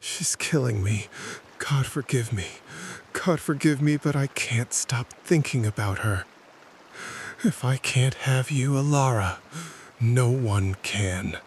She's killing me. God forgive me. God forgive me, but I can't stop thinking about her. If I can't have you, Alara, no one can.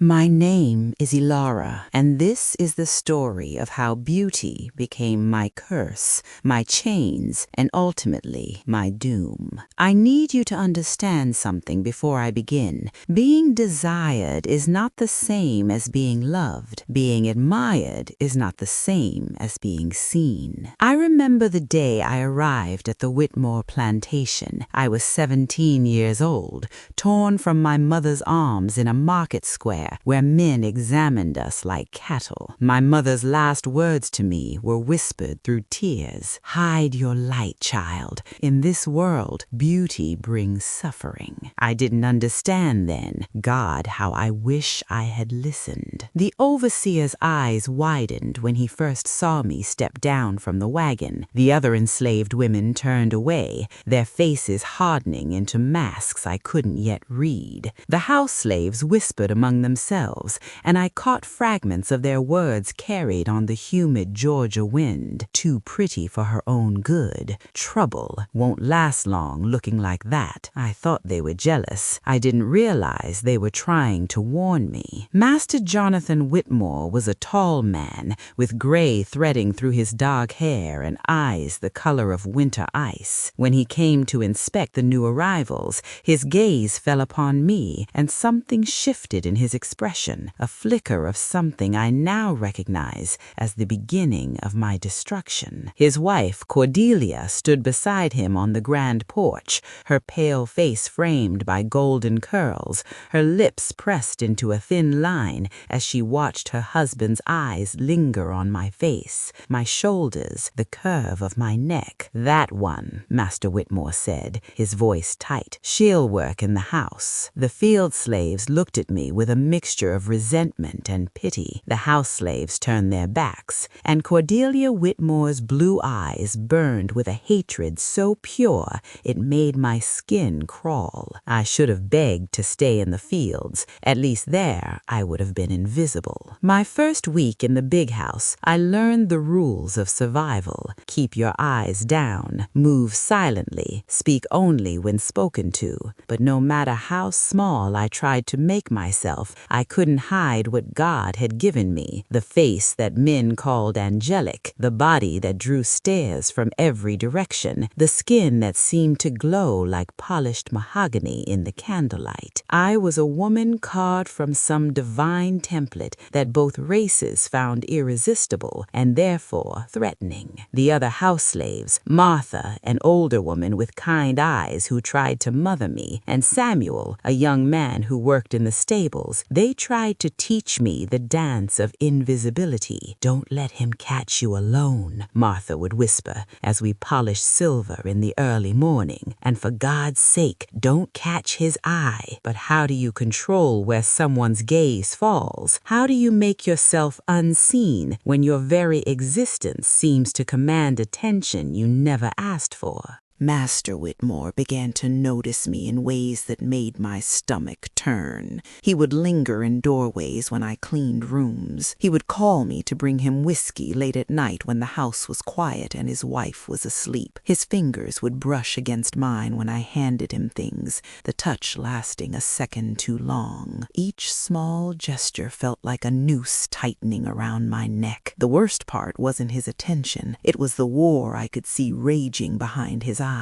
My name is Ilara, and this is the story of how beauty became my curse, my chains, and ultimately my doom. I need you to understand something before I begin. Being desired is not the same as being loved. Being admired is not the same as being seen. I remember the day I arrived at the Whitmore plantation. I was 17 years old, torn from my mother's arms in a market square where men examined us like cattle. My mother's last words to me were whispered through tears. Hide your light, child. In this world, beauty brings suffering. I didn't understand then. God, how I wish I had listened. The overseer's eyes widened when he first saw me step down from the wagon. The other enslaved women turned away, their faces hardening into masks I couldn't yet read. The house slaves whispered among themselves, and I caught fragments of their words carried on the humid Georgia wind. Too pretty for her own good. Trouble won't last long looking like that. I thought they were jealous. I didn't realize they were trying to warn me. Master Jonathan Whitmore was a tall man with gray threading through his dark hair and eyes the color of winter ice. When he came to inspect the new arrivals, his gaze fell upon me, and something shifted in his expression, a flicker of something I now recognize as the beginning of my destruction. His wife, Cordelia, stood beside him on the grand porch, her pale face framed by golden curls, her lips pressed into a thin line as she watched her husband's eyes linger on my face, my shoulders, the curve of my neck. That one, Master Whitmore said, his voice tight. She'll work in the house. The field slaves looked at me with a mixture of resentment and pity. The house slaves turned their backs, and Cordelia Whitmore's blue eyes burned with a hatred so pure it made my skin crawl. I should have begged to stay in the fields. At least there I would have been invisible. My first week in the big house, I learned the rules of survival. Keep your eyes down, move silently, speak only when spoken to. But no matter how small I tried to make myself, I couldn't hide what God had given me, the face that men called angelic, the body that drew stares from every direction, the skin that seemed to glow like polished mahogany in the candlelight. I was a woman carved from some divine template that both races found irresistible and therefore threatening. The other house slaves, Martha, an older woman with kind eyes who tried to mother me, and Samuel, a young man who worked in the stables, they tried to teach me the dance of invisibility. Don't let him catch you alone, Martha would whisper as we polished silver in the early morning. And for God's sake, don't catch his eye. But how do you control where someone's gaze falls? How do you make yourself unseen when your very existence seems to command attention you never asked for? Master Whitmore began to notice me in ways that made my stomach turn. He would linger in doorways when I cleaned rooms. He would call me to bring him whiskey late at night when the house was quiet and his wife was asleep. His fingers would brush against mine when I handed him things, the touch lasting a second too long. Each small gesture felt like a noose tightening around my neck. The worst part wasn't his attention. It was the war I could see raging behind his eyes.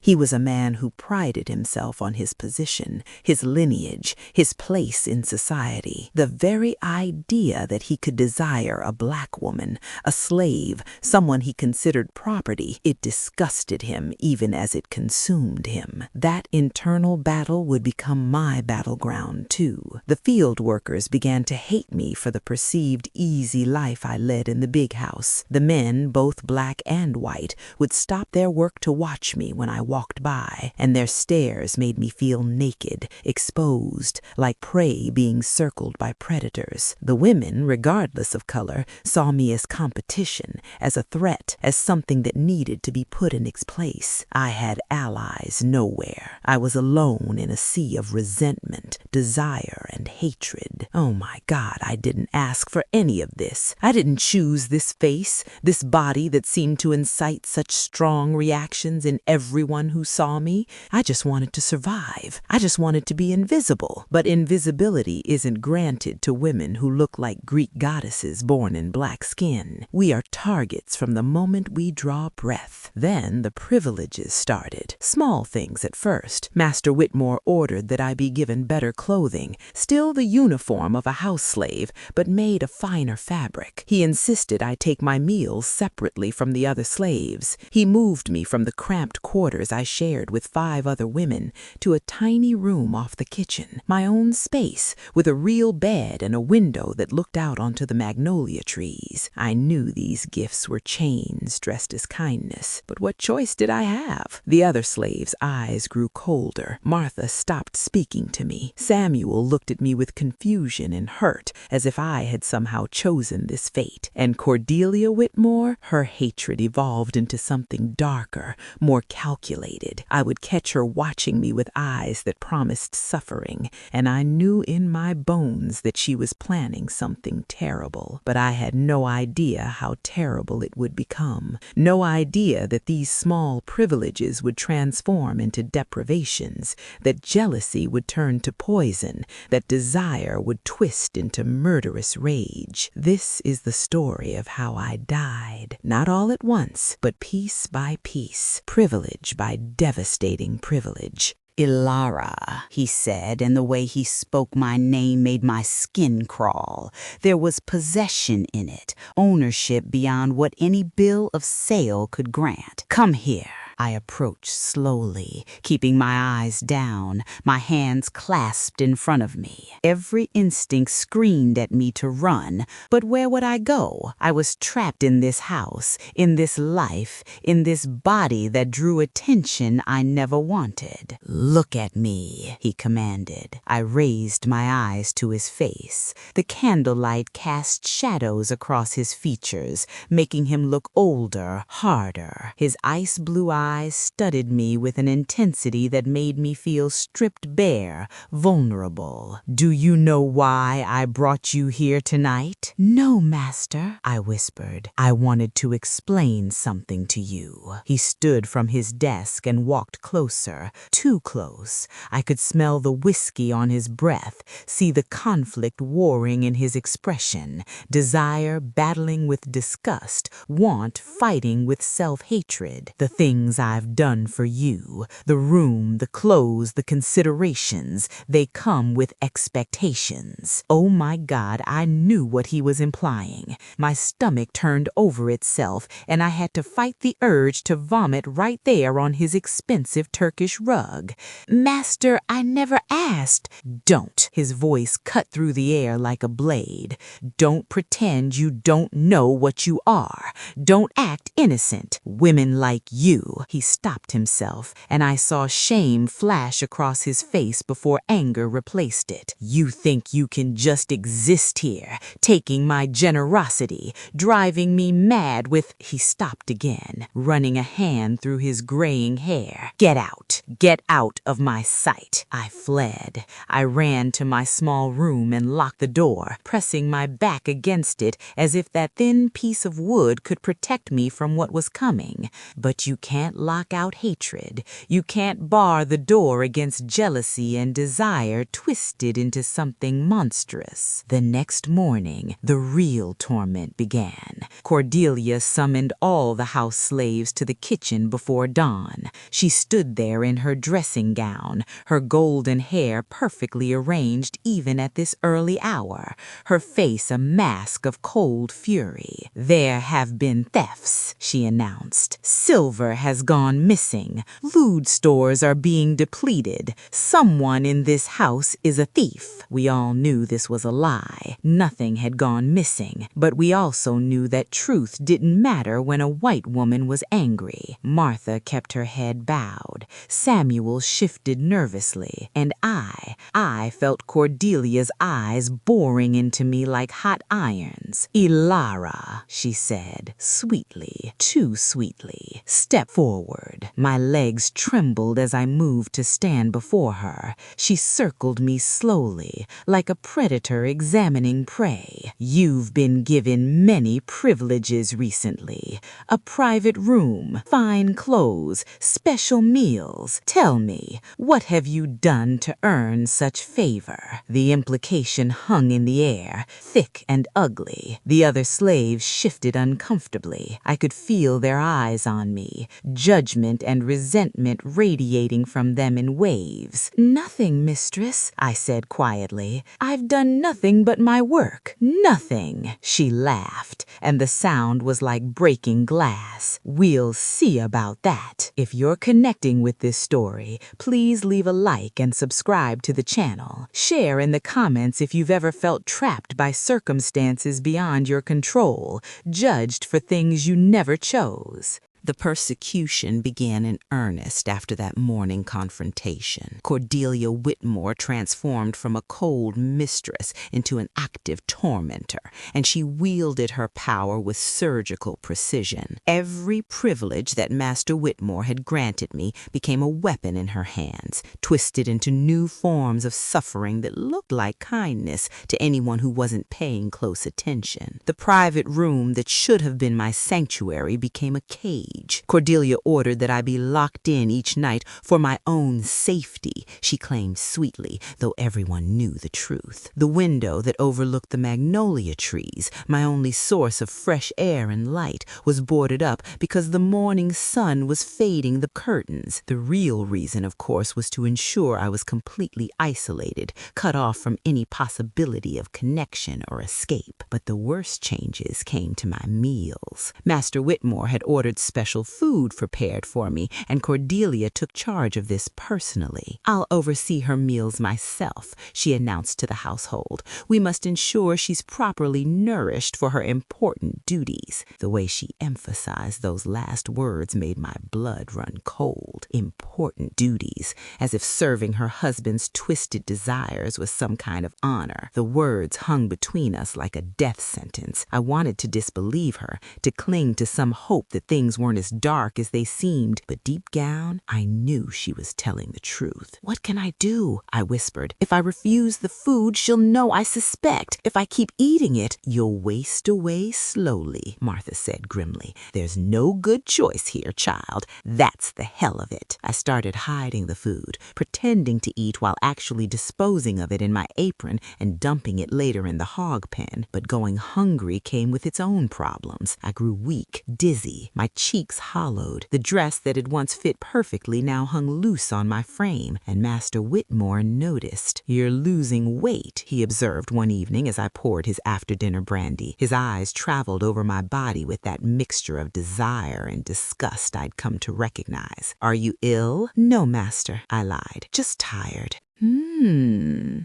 He was a man who prided himself on his position, his lineage, his place in society. The very idea that he could desire a black woman, a slave, someone he considered property, it disgusted him even as it consumed him. That internal battle would become my battleground too. The field workers began to hate me for the perceived easy life I led in the big house. The men, both black and white, would stop their work to watch approach me when I walked by, and their stares made me feel naked, exposed, like prey being circled by predators. The women, regardless of color, saw me as competition, as a threat, as something that needed to be put in its place. I had allies nowhere. I was alone in a sea of resentment, desire, and hatred. Oh my God, I didn't ask for any of this. I didn't choose this face, this body that seemed to incite such strong reactions in everyone who saw me. I just wanted to survive. I just wanted to be invisible. But invisibility isn't granted to women who look like Greek goddesses born in black skin. We are targets from the moment we draw breath. Then the privileges started. Small things at first. Master Whitmore ordered that I be given better clothing, still the uniform of a house slave, but made of finer fabric. He insisted I take my meals separately from the other slaves. He moved me from the cramped quarters I shared with 5 other women to a tiny room off the kitchen, my own space, with a real bed and a window that looked out onto the magnolia trees. I knew these gifts were chains dressed as kindness, but what choice did I have? The other slaves' eyes grew colder. Martha stopped speaking to me. Samuel looked at me with confusion and hurt, as if I had somehow chosen this fate. And Cordelia Whitmore, her hatred evolved into something darker, more calculated. I would catch her watching me with eyes that promised suffering, and I knew in my bones that she was planning something terrible. But I had no idea how terrible it would become. No idea that these small privileges would transform into deprivations, that jealousy would turn to poison, that desire would twist into murderous rage. This is the story of how I died. Not all at once, but piece by piece, privilege by devastating privilege. Ilara, he said, and the way he spoke my name made my skin crawl. There was possession in it, ownership beyond what any bill of sale could grant. Come here. I approached slowly, keeping my eyes down, my hands clasped in front of me. Every instinct screamed at me to run, but where would I go? I was trapped in this house, in this life, in this body that drew attention I never wanted. Look at me, he commanded. I raised my eyes to his face. The candlelight cast shadows across his features, making him look older, harder. His ice blue eyes studied me with an intensity that made me feel stripped bare, vulnerable. Do you know why I brought you here tonight? No, master, I whispered. I wanted to explain something to you. He stood from his desk and walked closer, too close. I could smell the whiskey on his breath, see the conflict warring in his expression, desire battling with disgust, want fighting with self-hatred. The things I've done for you, the room, the clothes, the considerations, they come with expectations. Oh my God, I knew what he was implying. My stomach turned over itself, and I had to fight the urge to vomit right there on his expensive Turkish rug. Master, I never asked. Don't. His voice cut through the air like a blade. Don't pretend you don't know what you are. Don't act innocent. Women like you. He stopped himself, and I saw shame flash across his face before anger replaced it. You think you can just exist here, taking my generosity, driving me mad with... He stopped again, running a hand through his graying hair. Get out. Get out of my sight. I fled. I ran to my small room and locked the door, pressing my back against it as if that thin piece of wood could protect me from what was coming. But you can't lock out hatred. You can't bar the door against jealousy and desire twisted into something monstrous. The next morning, the real torment began. Cordelia summoned all the house slaves to the kitchen before dawn. She stood there in her dressing gown, her golden hair perfectly arranged even at this early hour, her face a mask of cold fury. There have been thefts, she announced. Silver has gone missing. Food stores are being depleted. Someone in this house is a thief. We all knew this was a lie. Nothing had gone missing, but we also knew that truth didn't matter when a white woman was angry. Martha kept her head bowed. Samuel shifted nervously, and I felt Cordelia's eyes boring into me like hot irons. "Ilara," she said, sweetly, too sweetly. "Step forward." My legs trembled as I moved to stand before her. She circled me slowly, like a predator examining prey. "You've been given many privileges recently. A private room, fine clothes, special meals. Tell me, what have you done to earn such favor?" The implication hung in the air, thick and ugly. The other slaves shifted uncomfortably. I could feel their eyes on me, judgment and resentment radiating from them in waves. "Nothing, mistress," I said quietly. "I've done nothing but my work. Nothing." She laughed, and the sound was like breaking glass. "We'll see about that." If you're connecting with this story, please leave a like and subscribe to the channel. Share in the comments if you've ever felt trapped by circumstances beyond your control, judged for things you never chose. The persecution began in earnest after that morning confrontation. Cordelia Whitmore transformed from a cold mistress into an active tormentor, and she wielded her power with surgical precision. Every privilege that Master Whitmore had granted me became a weapon in her hands, twisted into new forms of suffering that looked like kindness to anyone who wasn't paying close attention. The private room that should have been my sanctuary became a cage. Cordelia ordered that I be locked in each night for my own safety, she claimed sweetly, though everyone knew the truth. The window that overlooked the magnolia trees, my only source of fresh air and light, was boarded up because the morning sun was fading the curtains. The real reason, of course, was to ensure I was completely isolated, cut off from any possibility of connection or escape. But the worst changes came to my meals. Master Whitmore had ordered special food prepared for me, and Cordelia took charge of this personally. "I'll oversee her meals myself," she announced to the household. "We must ensure she's properly nourished for her important duties." The way she emphasized those last words made my blood run cold. Important duties, as if serving her husband's twisted desires was some kind of honor. The words hung between us like a death sentence. I wanted to disbelieve her, to cling to some hope that things weren't as dark as they seemed, but deep down, I knew she was telling the truth. "What can I do?" I whispered. "If I refuse the food, she'll know I suspect. If I keep eating it, you'll waste away slowly," Martha said grimly. "There's no good choice here, child. That's the hell of it." I started hiding the food, pretending to eat while actually disposing of it in my apron and dumping it later in the hog pen. But going hungry came with its own problems. I grew weak, dizzy, my cheeks hollowed. The dress that had once fit perfectly now hung loose on my frame, and Master Whitmore noticed. "You're losing weight," he observed one evening as I poured his after-dinner brandy. His eyes traveled over my body with that mixture of desire and disgust I'd come to recognize. "Are you ill?" "No, master," I lied. "Just tired."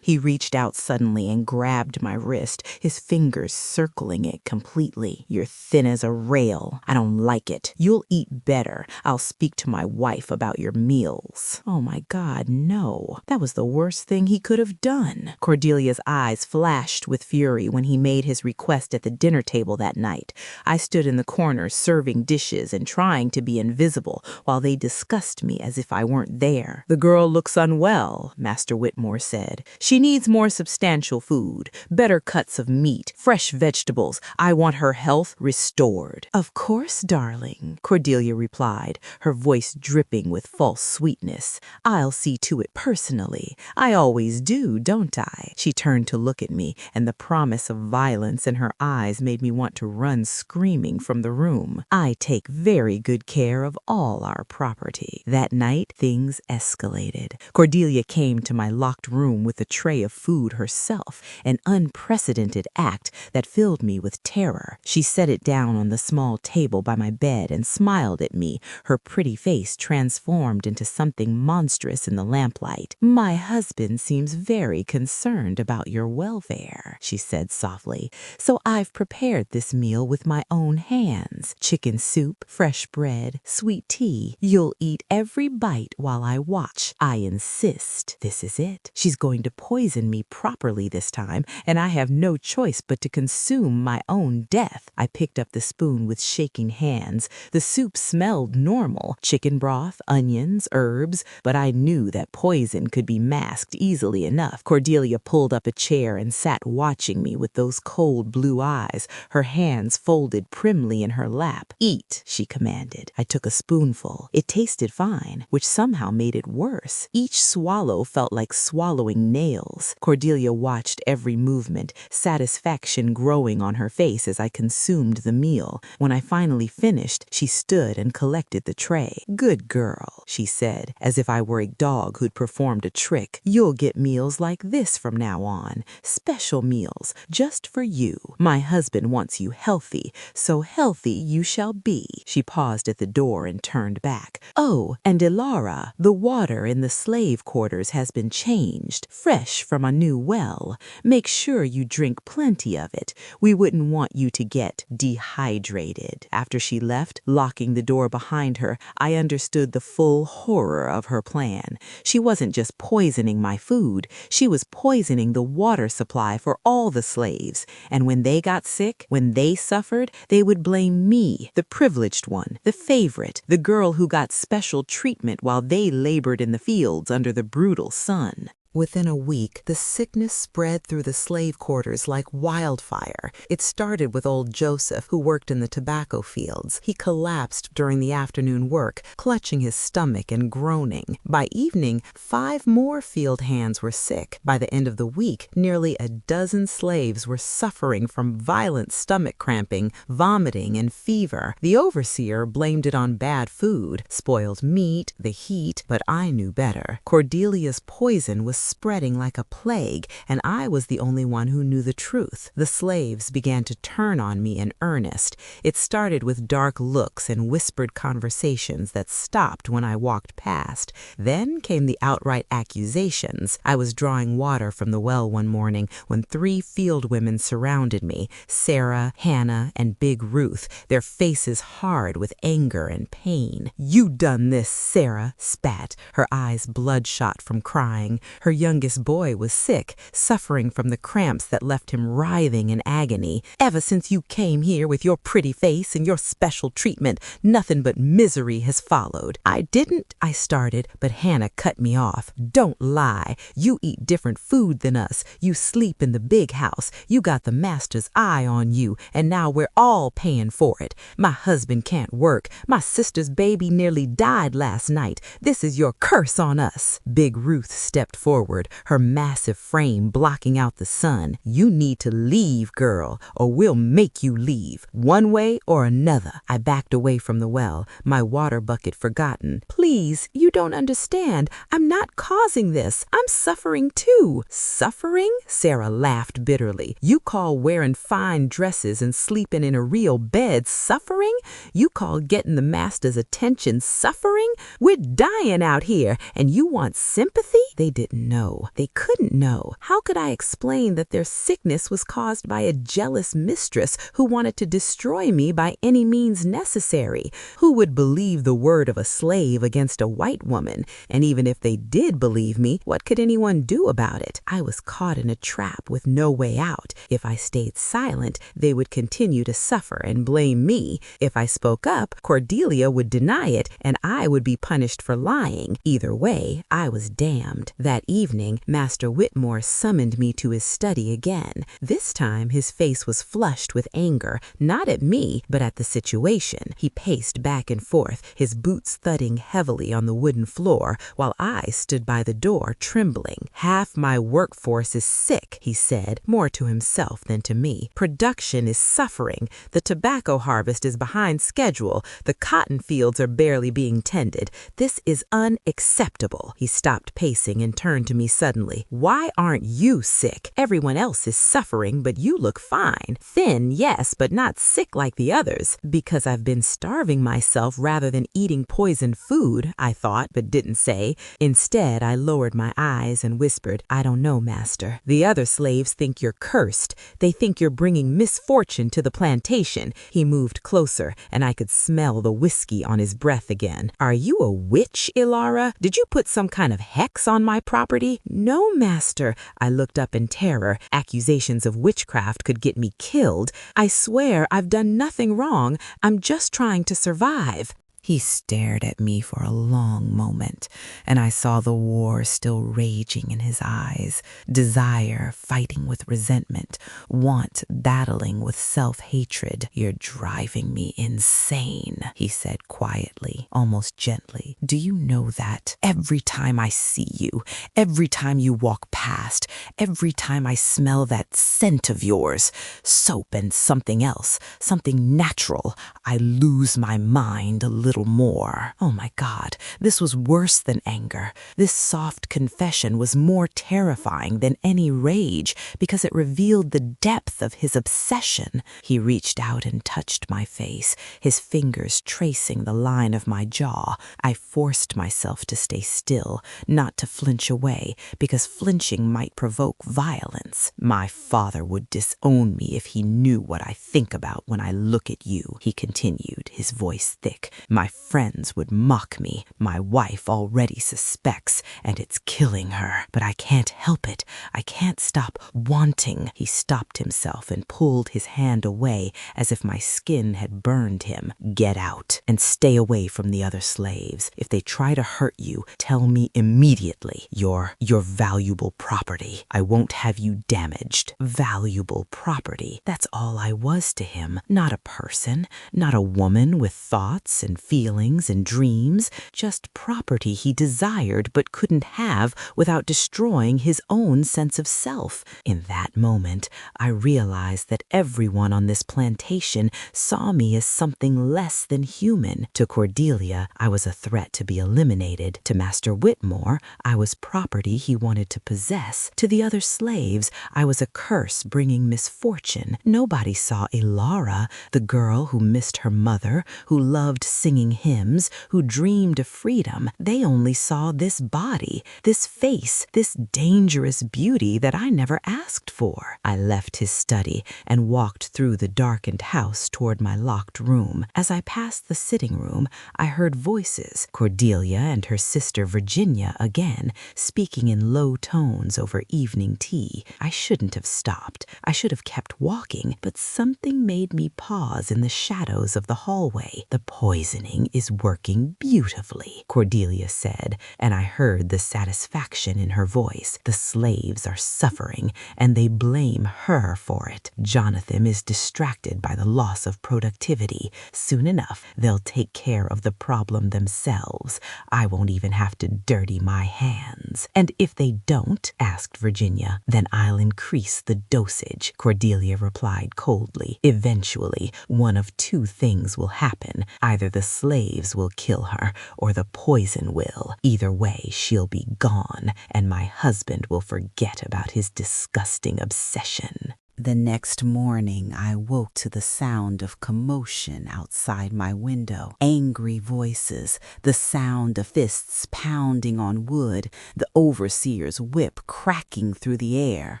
He reached out suddenly and grabbed my wrist, his fingers circling it completely. "You're thin as a rail. I don't like it. You'll eat better. I'll speak to my wife about your meals." Oh my God, no. That was the worst thing he could have done. Cordelia's eyes flashed with fury when he made his request at the dinner table that night. I stood in the corner serving dishes and trying to be invisible while they discussed me as if I weren't there. "The girl looks unwell," Master Whitmore said. "She needs more substantial food, better cuts of meat, fresh vegetables. I want her health restored." "Of course, darling," Cordelia replied, her voice dripping with false sweetness. "I'll see to it personally. I always do, don't I?" She turned to look at me, and the promise of violence in her eyes made me want to run screaming from the room. I take very good care of all our property. That night, things escalated. Cordelia came to into my locked room with a tray of food herself, an unprecedented act that filled me with terror. She set it down on the small table by my bed and smiled at me, her pretty face transformed into something monstrous in the lamplight. "My husband seems very concerned about your welfare," she said softly, "so I've prepared this meal with my own hands. Chicken soup, fresh bread, sweet tea. You'll eat every bite while I watch. I insist. This is it. She's going to poison me properly this time, and I have no choice but to consume my own death." I picked up the spoon with shaking hands. The soup smelled normal, chicken broth, onions, herbs, but I knew that poison could be masked easily enough. Cordelia pulled up a chair and sat watching me with those cold blue eyes, her hands folded primly in her lap. "Eat," she commanded. I took a spoonful. It tasted fine, which somehow made it worse. Each swallow felt like swallowing nails. Cordelia watched every movement, satisfaction growing on her face as I consumed the meal. When I finally finished, she stood and collected the tray. "Good girl," she said, as if I were a dog who'd performed a trick. "You'll get meals like this from now on. Special meals, just for you. My husband wants you healthy, so healthy you shall be." She paused at the door and turned back. "Oh, and Ilara, the water in the slave quarters has been changed, fresh from a new well. Make sure you drink plenty of it. We wouldn't want you to get dehydrated." After she left, locking the door behind her, I understood the full horror of her plan. She wasn't just poisoning my food, she was poisoning the water supply for all the slaves. And when they got sick, when they suffered, they would blame me, the privileged one, the favorite, the girl who got special treatment while they labored in the fields under the brutal sun. Within a week, the sickness spread through the slave quarters like wildfire. It started with old Joseph, who worked in the tobacco fields. He collapsed during the afternoon work, clutching his stomach and groaning. By evening, 5 more field hands were sick. By the end of the week, nearly a dozen slaves were suffering from violent stomach cramping, vomiting, and fever. The overseer blamed it on bad food, spoiled meat, the heat, but I knew better. Cordelia's poison was spreading like a plague, and I was the only one who knew the truth. The slaves began to turn on me in earnest. It started with dark looks and whispered conversations that stopped when I walked past. Then came the outright accusations. I was drawing water from the well one morning when 3 field women surrounded me, Sarah, Hannah, and Big Ruth, their faces hard with anger and pain. "You done this, Sarah," spat, her eyes bloodshot from crying. Her youngest boy was sick, suffering from the cramps that left him writhing in agony. "Ever since you came here with your pretty face and your special treatment, nothing but misery has followed." I started, but Hannah cut me off. "Don't lie. You eat different food than us. You sleep in the big house. You got the master's eye on you, and now we're all paying for it. My husband can't work. My sister's baby nearly died last night. This is your curse on us." Big Ruth stepped forward, her massive frame blocking out the sun. "You need to leave, girl, or we'll make you leave, one way or another." I backed away from the well, my water bucket forgotten. "Please, you don't understand. I'm not causing this. I'm suffering too." "Suffering?" Sarah laughed bitterly. "You call wearing fine dresses and sleeping in a real bed suffering? You call getting the master's attention suffering? We're dying out here, and you want sympathy?" They didn't know. They couldn't know. How could I explain that their sickness was caused by a jealous mistress who wanted to destroy me by any means necessary? Who would believe the word of a slave against a white woman? And even if they did believe me, what could anyone do about it? I was caught in a trap with no way out. If I stayed silent, they would continue to suffer and blame me. If I spoke up, Cordelia would deny it, and I would be punished for lying. Either way, I was damned. That evening, Master Whitmore summoned me to his study again. This time, his face was flushed with anger, not at me, but at the situation. He paced back and forth, his boots thudding heavily on the wooden floor, while I stood by the door, trembling. "Half my workforce is sick," he said, more to himself than to me. "Production is suffering. The tobacco harvest is behind schedule. The cotton fields are barely being tended. This is unacceptable." He stopped pacing and turned to me suddenly. Why aren't you sick? Everyone else is suffering, but you look fine. Thin, yes, but not sick like the others. Because I've been starving myself rather than eating poisoned food, I thought, but didn't say. Instead, I lowered my eyes and whispered, I don't know, master. The other slaves think you're cursed. They think you're bringing misfortune to the plantation. He moved closer, and I could smell the whiskey on his breath again. Are you a witch, Ilara? Did you put some kind of hex on my property? No, master. I looked up in terror. Accusations of witchcraft could get me killed. I swear I've done nothing wrong. I'm just trying to survive. He stared at me for a long moment, and I saw the war still raging in his eyes, desire fighting with resentment, want battling with self-hatred. You're driving me insane, he said quietly, almost gently. Do you know that every time I see you, every time you walk past, every time I smell that scent of yours, soap and something else, something natural, I lose my mind a little more. Oh my God, this was worse than anger. This soft confession was more terrifying than any rage because it revealed the depth of his obsession. He reached out and touched my face, his fingers tracing the line of my jaw. I forced myself to stay still, not to flinch away, because flinching might provoke violence. My father would disown me if he knew what I think about when I look at you, he continued, his voice thick. My friends would mock me. My wife already suspects, and it's killing her. But I can't help it. I can't stop wanting. He stopped himself and pulled his hand away as if my skin had burned him. Get out and stay away from the other slaves. If they try to hurt you, tell me immediately. You're valuable property. I won't have you damaged. Valuable property. That's all I was to him. Not a person, not a woman with thoughts and feelings and dreams, just property he desired but couldn't have without destroying his own sense of self. In that moment, I realized that everyone on this plantation saw me as something less than human. To Cordelia, I was a threat to be eliminated. To Master Whitmore, I was property he wanted to possess. To the other slaves, I was a curse bringing misfortune. Nobody saw Ilara, the girl who missed her mother, who loved singing hymns, who dreamed of freedom. They only saw this body, this face, this dangerous beauty that I never asked for. I left his study and walked through the darkened house toward my locked room. As I passed the sitting room, I heard voices, Cordelia and her sister Virginia again, speaking in low tones over evening tea. I shouldn't have stopped. I should have kept walking, but something made me pause in the shadows of the hallway. The poisoning is working beautifully, Cordelia said, and I heard the satisfaction in her voice. The slaves are suffering, and they blame her for it. Jonathan is distracted by the loss of productivity. Soon enough, they'll take care of the problem themselves. I won't even have to dirty my hands. And if they don't, asked Virginia, then I'll increase the dosage, Cordelia replied coldly. Eventually, one of two things will happen. Either the slaves will kill her, or the poison will. Either way, she'll be gone, and my husband will forget about his disgusting obsession. The next morning, I woke to the sound of commotion outside my window. Angry voices, the sound of fists pounding on wood, the overseer's whip cracking through the air.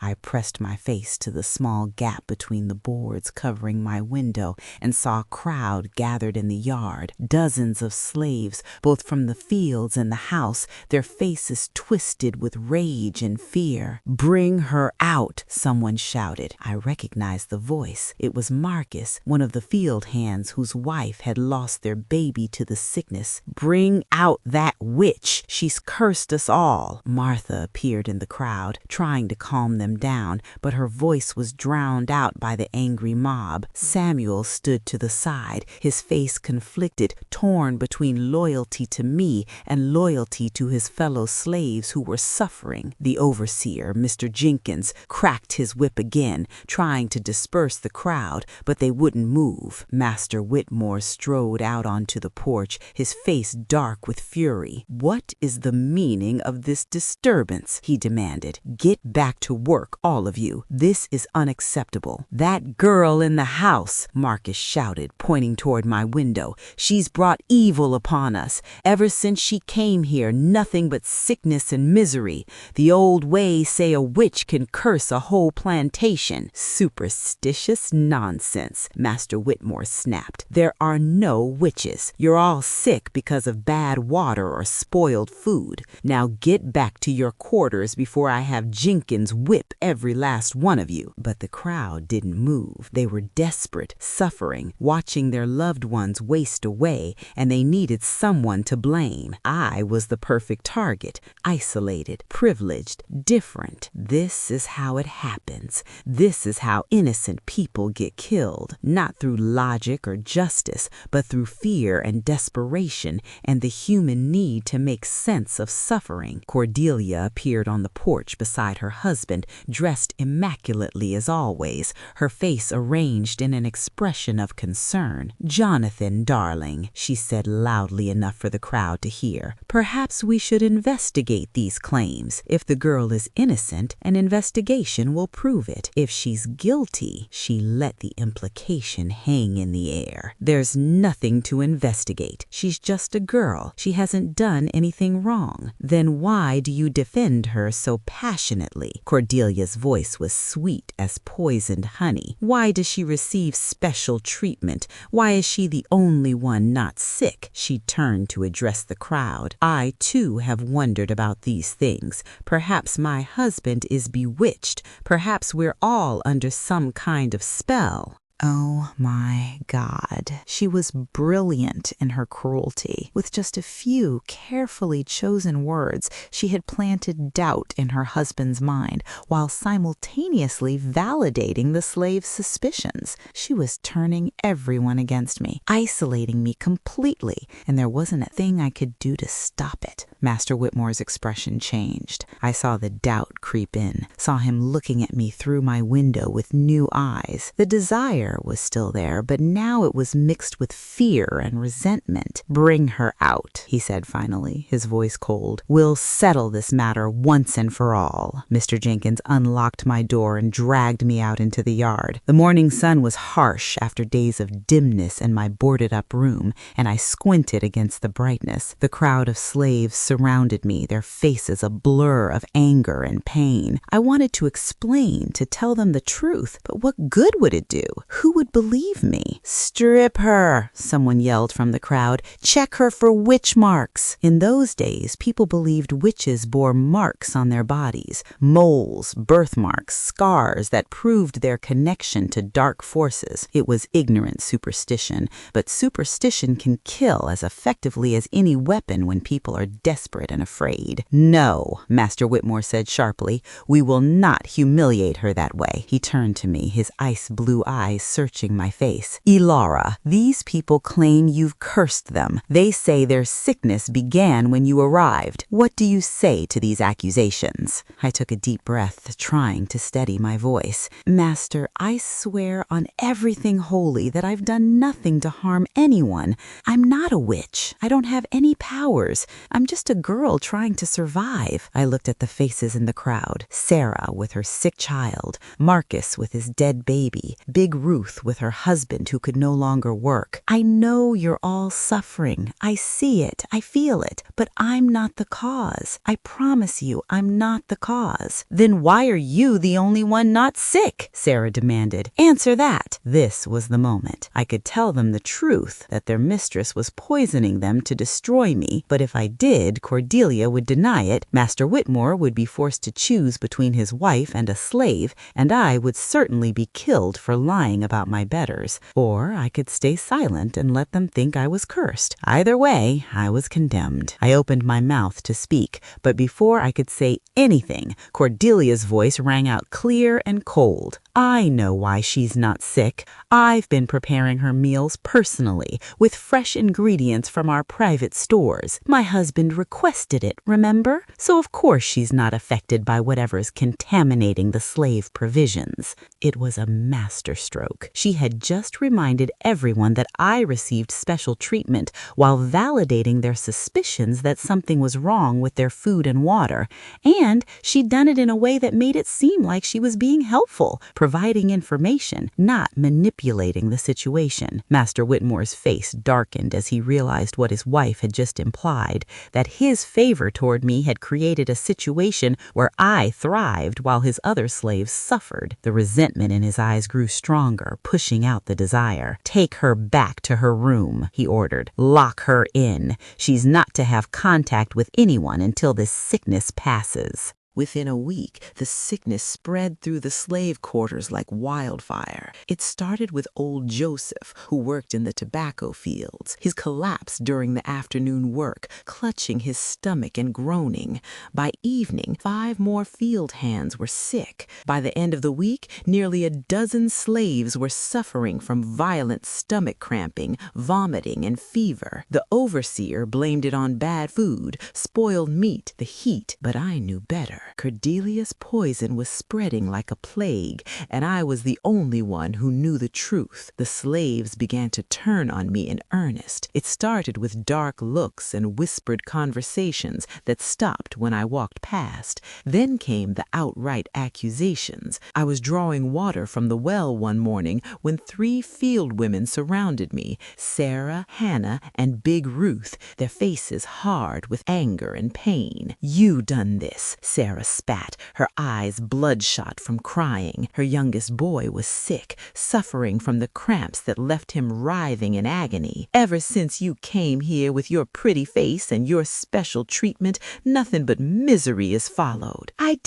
I pressed my face to the small gap between the boards covering my window and saw a crowd gathered in the yard. Dozens of slaves, both from the fields and the house, their faces twisted with rage and fear. "Bring her out," someone shouted. I recognized the voice. It was Marcus, one of the field hands whose wife had lost their baby to the sickness. "Bring out that witch. She's cursed us all." Martha appeared in the crowd, trying to calm them down, but her voice was drowned out by the angry mob. Samuel stood to the side, his face conflicted, torn between loyalty to me and loyalty to his fellow slaves who were suffering. The overseer, Mr. Jenkins, cracked his whip again, trying to disperse the crowd, but they wouldn't move. Master Whitmore strode out onto the porch, his face dark with fury. "What is the meaning of this disturbance?" he demanded. "Get back to work, all of you. This is unacceptable." "That girl in the house," Marcus shouted, pointing toward my window. "She's brought evil upon us. Ever since she came here, nothing but sickness and misery. The old ways say a witch can curse a whole plantation." "Superstitious nonsense," Master Whitmore snapped. "There are no witches. You're all sick because of bad water or spoiled food. Now get back to your quarters before I have Jenkins whip every last one of you." But the crowd didn't move. They were desperate, suffering, watching their loved ones waste away, and they needed someone to blame. I was the perfect target, isolated, privileged, different. This is how it happens. This is how innocent people get killed, not through logic or justice, but through fear and desperation and the human need to make sense of suffering. Cordelia appeared on the porch beside her husband, dressed immaculately as always, her face arranged in an expression of concern. "Jonathan, darling," she said loudly enough for the crowd to hear, "perhaps we should investigate these claims. If the girl is innocent, an investigation will prove it. If she's guilty," she let the implication hang in the air, "there's nothing to investigate. She's just a girl. She hasn't done anything wrong. Then why do you defend her so passionately?" Cordelia's voice was sweet as poisoned honey. "Why does she receive special treatment? Why is she the only one not sick?" She turned to address the crowd. "I, too, have wondered about these things. Perhaps my husband is bewitched. Perhaps we're all under some kind of spell." Oh my God. She was brilliant in her cruelty. With just a few carefully chosen words, she had planted doubt in her husband's mind while simultaneously validating the slave's suspicions. She was turning everyone against me, isolating me completely, and there wasn't a thing I could do to stop it. Master Whitmore's expression changed. I saw the doubt creep in, saw him looking at me through my window with new eyes. The desire was still there, but now it was mixed with fear and resentment. "Bring her out," he said finally, his voice cold. "We'll settle this matter once and for all." Mr. Jenkins unlocked my door and dragged me out into the yard. The morning sun was harsh after days of dimness in my boarded-up room, and I squinted against the brightness. The crowd of slaves surrounded me, their faces a blur of anger and pain. I wanted to explain, to tell them the truth, but what good would it do? Who would believe me? "Strip her," someone yelled from the crowd. "Check her for witch marks." In those days, people believed witches bore marks on their bodies, moles, birthmarks, scars that proved their connection to dark forces. It was ignorant superstition, but superstition can kill as effectively as any weapon when people are desperate and afraid. "No," Master Whitmore said sharply, "we will not humiliate her that way." He turned to me, his ice blue eyes searching my face. "Elara, these people claim you've cursed them. They say their sickness began when you arrived. What do you say to these accusations?" I took a deep breath, trying to steady my voice. "Master, I swear on everything holy that I've done nothing to harm anyone. I'm not a witch. I don't have any powers. I'm just a girl trying to survive." I looked at the faces in the crowd. Sarah with her sick child, Marcus with his dead baby, Big Ruth with her husband who could no longer work. "I know you're all suffering. I see it. I feel it. But I'm not the cause. I promise you, I'm not the cause." "Then why are you the only one not sick?" Sarah demanded. "Answer that." This was the moment. I could tell them the truth, that their mistress was poisoning them to destroy me, but if I did, Cordelia would deny it, Master Whitmore would be forced to choose between his wife and a slave, and I would certainly be killed for lying about my betters. Or I could stay silent and let them think I was cursed. Either way, I was condemned. I opened my mouth to speak, but before I could say anything, Cordelia's voice rang out clear and cold. I know why she's not sick. I've been preparing her meals personally, with fresh ingredients from our private stores. My husband requested it, remember? So of course she's not affected by whatever's contaminating the slave provisions. It was a masterstroke. She had just reminded everyone that I received special treatment while validating their suspicions that something was wrong with their food and water, and she'd done it in a way that made it seem like she was being helpful, providing information, not manipulating the situation. Master Whitmore's face darkened as he realized what his wife had just implied, that his favor toward me had created a situation where I thrived while his other slaves suffered. The resentment in his eyes grew stronger, pushing out the desire. "Take her back to her room," he ordered. "Lock her in. She's not to have contact with anyone until this sickness passes." Within a week, the sickness spread through the slave quarters like wildfire. It started with old Joseph, who worked in the tobacco fields. His collapse during the afternoon work, clutching his stomach and groaning. By evening, 5 more field hands were sick. By the end of the week, nearly a dozen slaves were suffering from violent stomach cramping, vomiting, and fever. The overseer blamed it on bad food, spoiled meat, the heat, but I knew better. Cordelia's poison was spreading like a plague, and I was the only one who knew the truth. The slaves began to turn on me in earnest. It started with dark looks and whispered conversations that stopped when I walked past. Then came the outright accusations. I was drawing water from the well one morning when 3 field women surrounded me, Sarah, Hannah, and Big Ruth, their faces hard with anger and pain. "You done this," Sarah spat, her eyes bloodshot from crying. Her youngest boy was sick, suffering from the cramps that left him writhing in agony. "Ever since you came here with your pretty face and your special treatment, nothing but misery has followed." I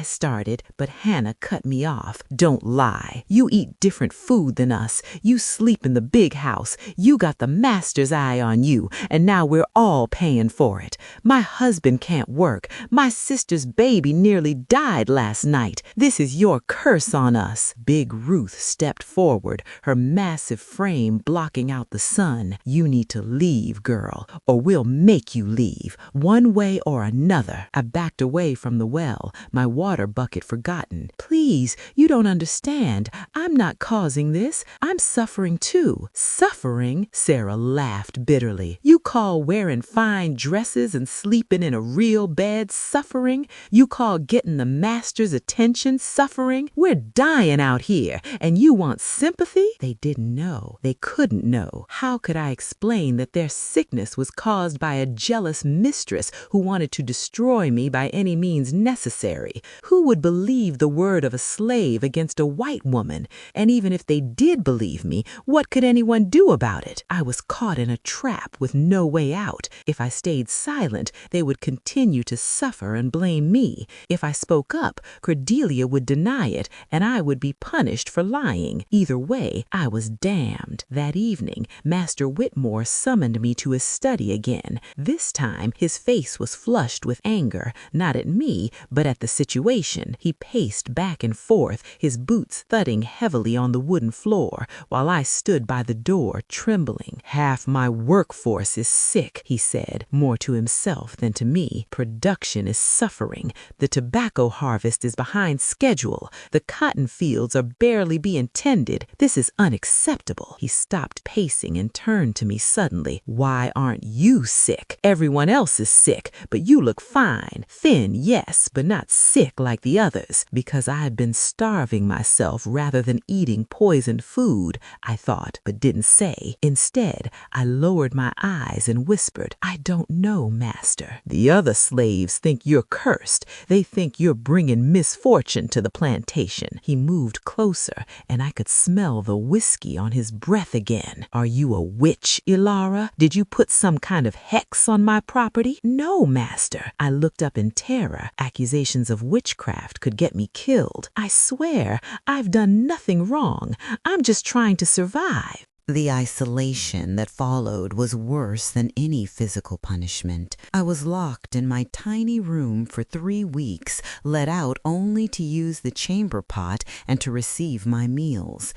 started, but Hannah cut me off. "Don't lie. You eat different food than us. You sleep in the big house. You got the master's eye on you, and now we're all paying for it. My husband can't work. My sister's baby nearly died last night. This is your curse on us." Big Ruth stepped forward, her massive frame blocking out the sun. "You need to leave, girl, or we'll make you leave, one way or another." I backed away from the well, my water bucket forgotten. "Please, you don't understand. I'm not causing this. I'm suffering too." "Suffering?" Sarah laughed bitterly. "You call wearing fine dresses and sleeping in a real bed suffering? You call getting the master's attention suffering? We're dying out here, and you want sympathy?" They didn't know. They couldn't know. How could I explain that their sickness was caused by a jealous mistress who wanted to destroy me by any means necessary? Who would believe the word of a slave against a white woman? And even if they did believe me, what could anyone do about it? I was caught in a trap with no way out. If I stayed silent, they would continue to suffer and blame me. If I spoke up, Cordelia would deny it, and I would be punished for lying. Either way, I was damned. That evening, Master Whitmore summoned me to his study again. This time, his face was flushed with anger, not at me, but at the situation. He paced back and forth, his boots thudding heavily on the wooden floor, while I stood by the door, trembling. "Half my workforce is sick," he said, more to himself than to me. "Production is suffering. The tobacco harvest is behind schedule. The cotton fields are barely being tended. This is unacceptable." He stopped pacing and turned to me suddenly. "Why aren't you sick? Everyone else is sick, but you look fine. Thin, yes, but not sick like the others." Because I had been starving myself rather than eating poisoned food, I thought, but didn't say. Instead, I lowered my eyes and whispered, "I don't know, Master. The other slaves think you're cursed. They think you're bringing misfortune to the plantation." He moved closer, and I could smell the whiskey on his breath again. "Are you a witch, Ilara? Did you put some kind of hex on my property?" "No, Master." I looked up in terror. Accusations of witchcraft could get me killed. "I swear, I've done nothing wrong. I'm just trying to survive." The isolation that followed was worse than any physical punishment. I was locked in my tiny room for 3 weeks, let out only to use the chamber pot and to receive my meals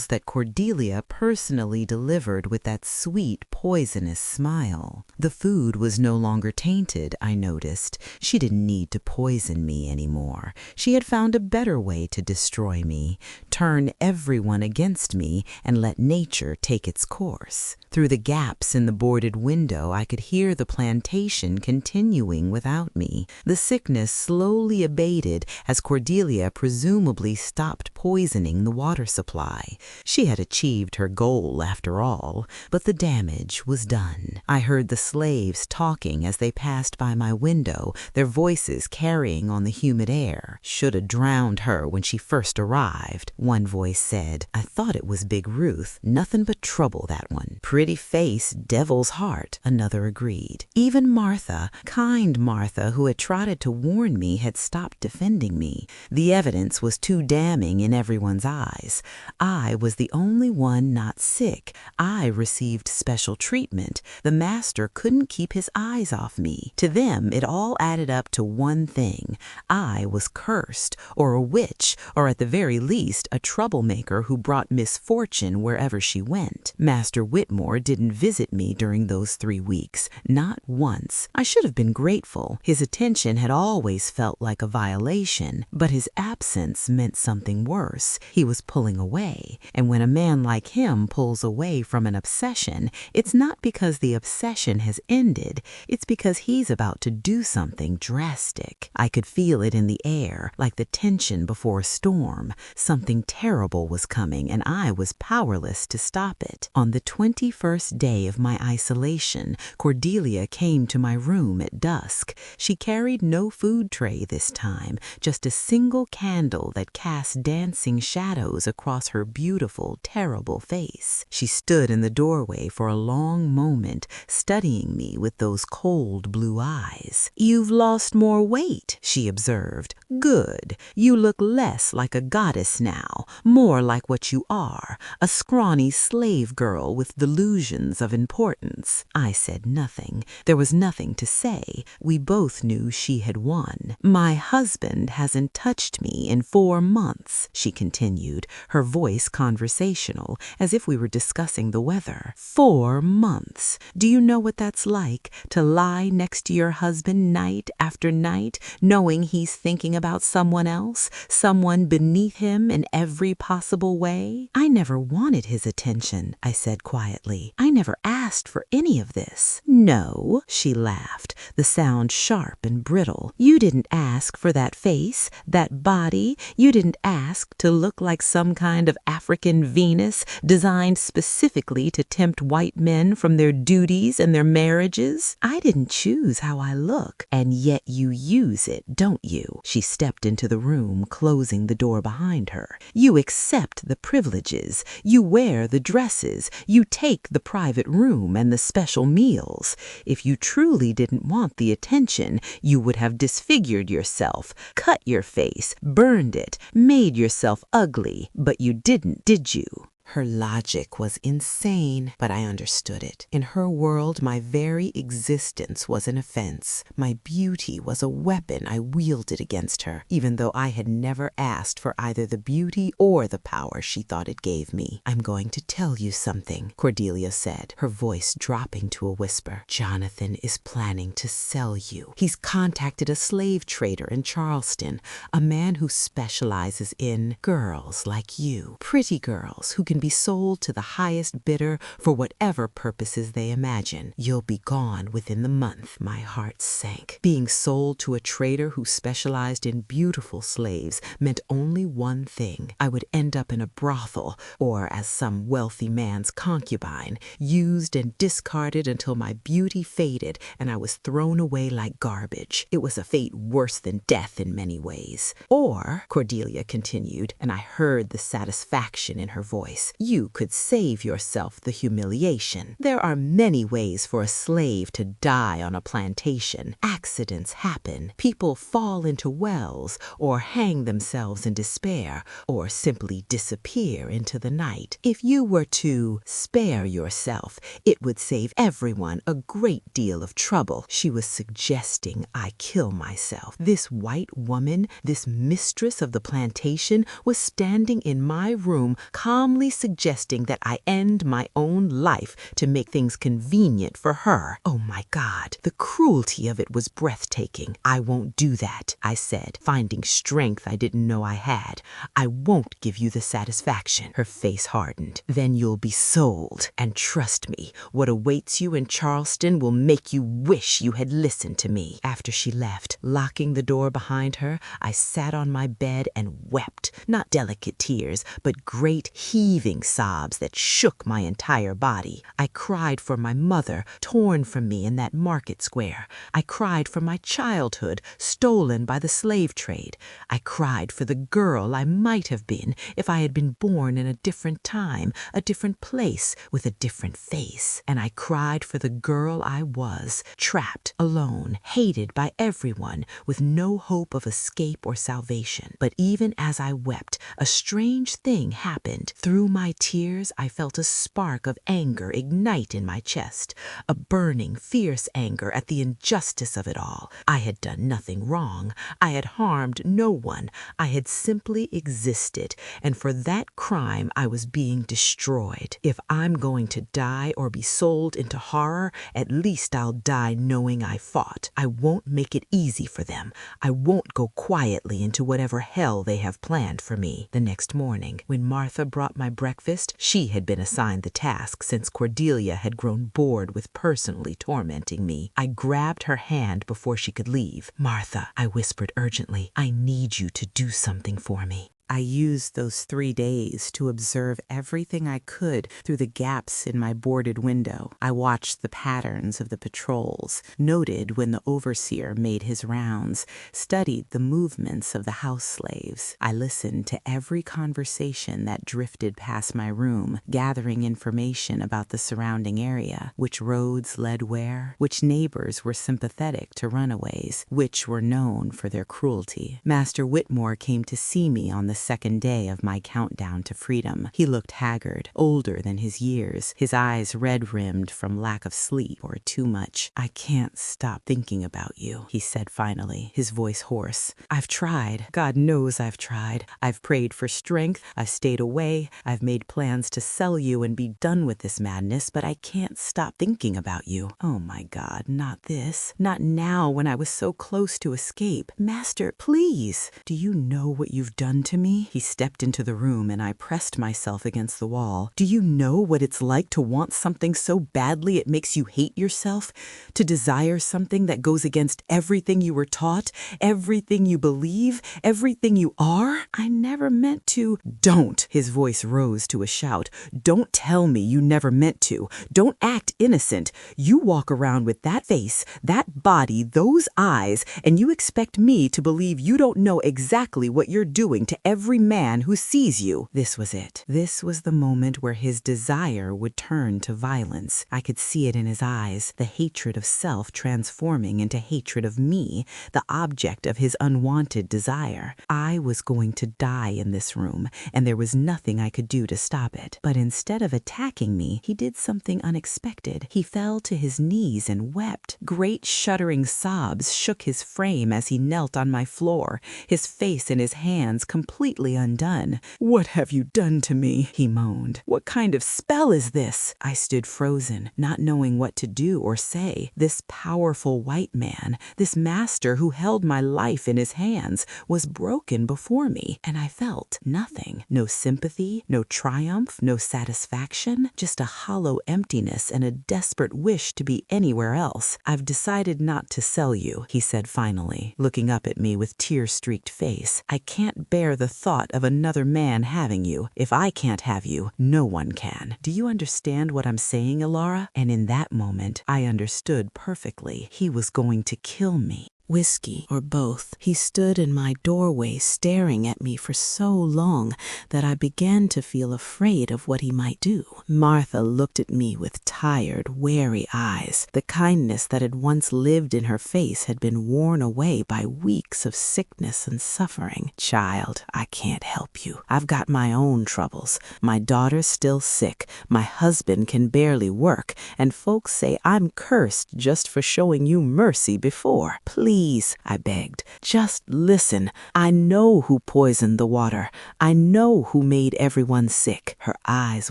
that Cordelia personally delivered with that sweet, poisonous smile. The food was no longer tainted, I noticed. She didn't need to poison me anymore. She had found a better way to destroy me, turn everyone against me, and let nature take its course. Through the gaps in the boarded window, I could hear the plantation continuing without me. The sickness slowly abated as Cordelia presumably stopped poisoning the water supply. She had achieved her goal after all, but the damage was done. I heard the slaves talking as they passed by my window, their voices carrying on the humid air. "Should have drowned her when she first arrived," one voice said. "I thought it was Big Ruth. Nothing but trouble, that one. Pretty face, devil's heart," another agreed. Even Martha, kind Martha, who had trotted to warn me, had stopped defending me. The evidence was too damning in everyone's eyes. I was the only one not sick. I received special treatment. The master couldn't keep his eyes off me. To them, it all added up to one thing. I was cursed, or a witch, or at the very least, a troublemaker who brought misfortune wherever she went. Master Whitmore didn't visit me during those 3 weeks, not once. I should have been grateful. His attention had always felt like a violation, but his absence meant something worse. He was pulling away, and when a man like him pulls away from an obsession, it's not because the obsession has ended, it's because he's about to do something drastic. I could feel it in the air, like the tension before a storm. Something terrible was coming, and I was powerless to stop it. On the 21st day of my isolation, Cordelia came to my room at dusk. She carried no food tray this time, just a single candle that cast dancing shadows across her beautiful, terrible face. She stood in the doorway for a long moment, studying me with those cold blue eyes. "You've lost more weight," she observed. "Good. You look less like a goddess now, more like what you are, a scrawny slave girl with delusions of importance." I said nothing. There was nothing to say. We both knew she had won. "My husband hasn't touched me in 4 months," she continued, her voice conversational, as if we were discussing the weather. 4 months. Do you know what that's like, to lie next to your husband night after night, knowing he's thinking about someone else, someone beneath him in every possible way? "I never wanted his attention," I said quietly. "I never asked for any of this." "No," she laughed, the sound sharp and brittle. "You didn't ask for that face, that body. You didn't ask to look like some kind of African Venus designed specifically to tempt white men from their duties and their marriages. I didn't choose how I look, and yet you use it, don't you?" She stepped into the room, closing the door behind her. "You accept the privileges. You wear the dresses. You take the private room and the special meals. If you truly didn't want the attention, you would have disfigured yourself, cut your face, burned it, made yourself ugly, but you didn't, did you?" Her logic was insane, but I understood it. In her world, my very existence was an offense. My beauty was a weapon I wielded against her, even though I had never asked for either the beauty or the power she thought it gave me. "I'm going to tell you something," Cordelia said, her voice dropping to a whisper. "Jonathan is planning to sell you. He's contacted a slave trader in Charleston, a man who specializes in girls like you, pretty girls who can be sold to the highest bidder for whatever purposes they imagine. You'll be gone within the month." My heart sank. Being sold to a trader who specialized in beautiful slaves meant only one thing. I would end up in a brothel, or as some wealthy man's concubine, used and discarded until my beauty faded and I was thrown away like garbage. It was a fate worse than death in many ways. "Or," Cordelia continued, and I heard the satisfaction in her voice, face. You could save yourself the humiliation. There are many ways for a slave to die on a plantation. Accidents happen. People fall into wells, or hang themselves in despair, or simply disappear into the night. If you were to spare yourself, it would save everyone a great deal of trouble. She was suggesting I kill myself. This white woman, this mistress of the plantation, was standing in my room calmly suggesting that I end my own life to make things convenient for her. Oh my God, the cruelty of it was breathtaking. I won't do that, I said, finding strength I didn't know I had. I won't give you the satisfaction. Her face hardened. Then you'll be sold. And trust me, what awaits you in Charleston will make you wish you had listened to me. After she left, locking the door behind her, I sat on my bed and wept. Not delicate tears, but great heaving sobs that shook my entire body. I cried for my mother, torn from me in that market square. I cried for my childhood, stolen by the slave trade. I cried for the girl I might have been if I had been born in a different time, a different place, with a different face. And I cried for the girl I was, trapped, alone, hated by everyone, with no hope of escape or salvation. But even as I wept, a strange thing happened. Through my tears, I felt a spark of anger ignite in my chest, a burning, fierce anger at the injustice of it all. I had done nothing wrong. I had harmed no one. I had simply existed, and for that crime I was being destroyed. If I'm going to die or be sold into horror, at least I'll die knowing I fought. I won't make it easy for them. I won't go quietly into whatever hell they have planned for me. The next morning, when Martha brought my breakfast, she had been assigned the task since Cordelia had grown bored with personally tormenting me. I grabbed her hand before she could leave. "Martha," I whispered urgently, "I need you to do something for me." I used those 3 days to observe everything I could through the gaps in my boarded window. I watched the patterns of the patrols, noted when the overseer made his rounds, studied the movements of the house slaves. I listened to every conversation that drifted past my room, gathering information about the surrounding area, which roads led where, which neighbors were sympathetic to runaways, which were known for their cruelty. Master Whitmore came to see me on the second day of my countdown to freedom. He looked haggard, older than his years, his eyes red-rimmed from lack of sleep or too much. "I can't stop thinking about you," he said finally, his voice hoarse. "I've tried. God knows I've tried. I've prayed for strength. I've stayed away. I've made plans to sell you and be done with this madness, but I can't stop thinking about you. Oh my God, not this. Not now when I was so close to escape. Master, please. Do you know what you've done to me?" He stepped into the room and I pressed myself against the wall. "Do you know what it's like to want something so badly it makes you hate yourself? To desire something that goes against everything you were taught, everything you believe, everything you are? I never meant to—" "Don't!" His voice rose to a shout. "Don't tell me you never meant to. Don't act innocent. You walk around with that face, that body, those eyes, and you expect me to believe you don't know exactly what you're doing to every man who sees you." This was it. This was the moment where his desire would turn to violence. I could see it in his eyes, the hatred of self transforming into hatred of me, the object of his unwanted desire. I was going to die in this room, and there was nothing I could do to stop it. But instead of attacking me, he did something unexpected. He fell to his knees and wept. Great shuddering sobs shook his frame as he knelt on my floor, his face in his hands completely undone. "What have you done to me?" he moaned. "What kind of spell is this?" I stood frozen, not knowing what to do or say. This powerful white man, this master who held my life in his hands, was broken before me, and I felt nothing. No sympathy, no triumph, no satisfaction, just a hollow emptiness and a desperate wish to be anywhere else. "I've decided not to sell you," he said finally, looking up at me with tear-streaked face. "I can't bear the thought of another man having you. If I can't have you, no one can. Do you understand what I'm saying, Elara?" And in that moment, I understood perfectly. He was going to kill me. whiskey, or both. He stood in my doorway staring at me for so long that I began to feel afraid of what he might do. Martha looked at me with tired, wary eyes. The kindness that had once lived in her face had been worn away by weeks of sickness and suffering. "Child, I can't help you. I've got my own troubles. My daughter's still sick, my husband can barely work, and folks say I'm cursed just for showing you mercy before. Please," I begged, "just listen. I know who poisoned the water. I know who made everyone sick." Her eyes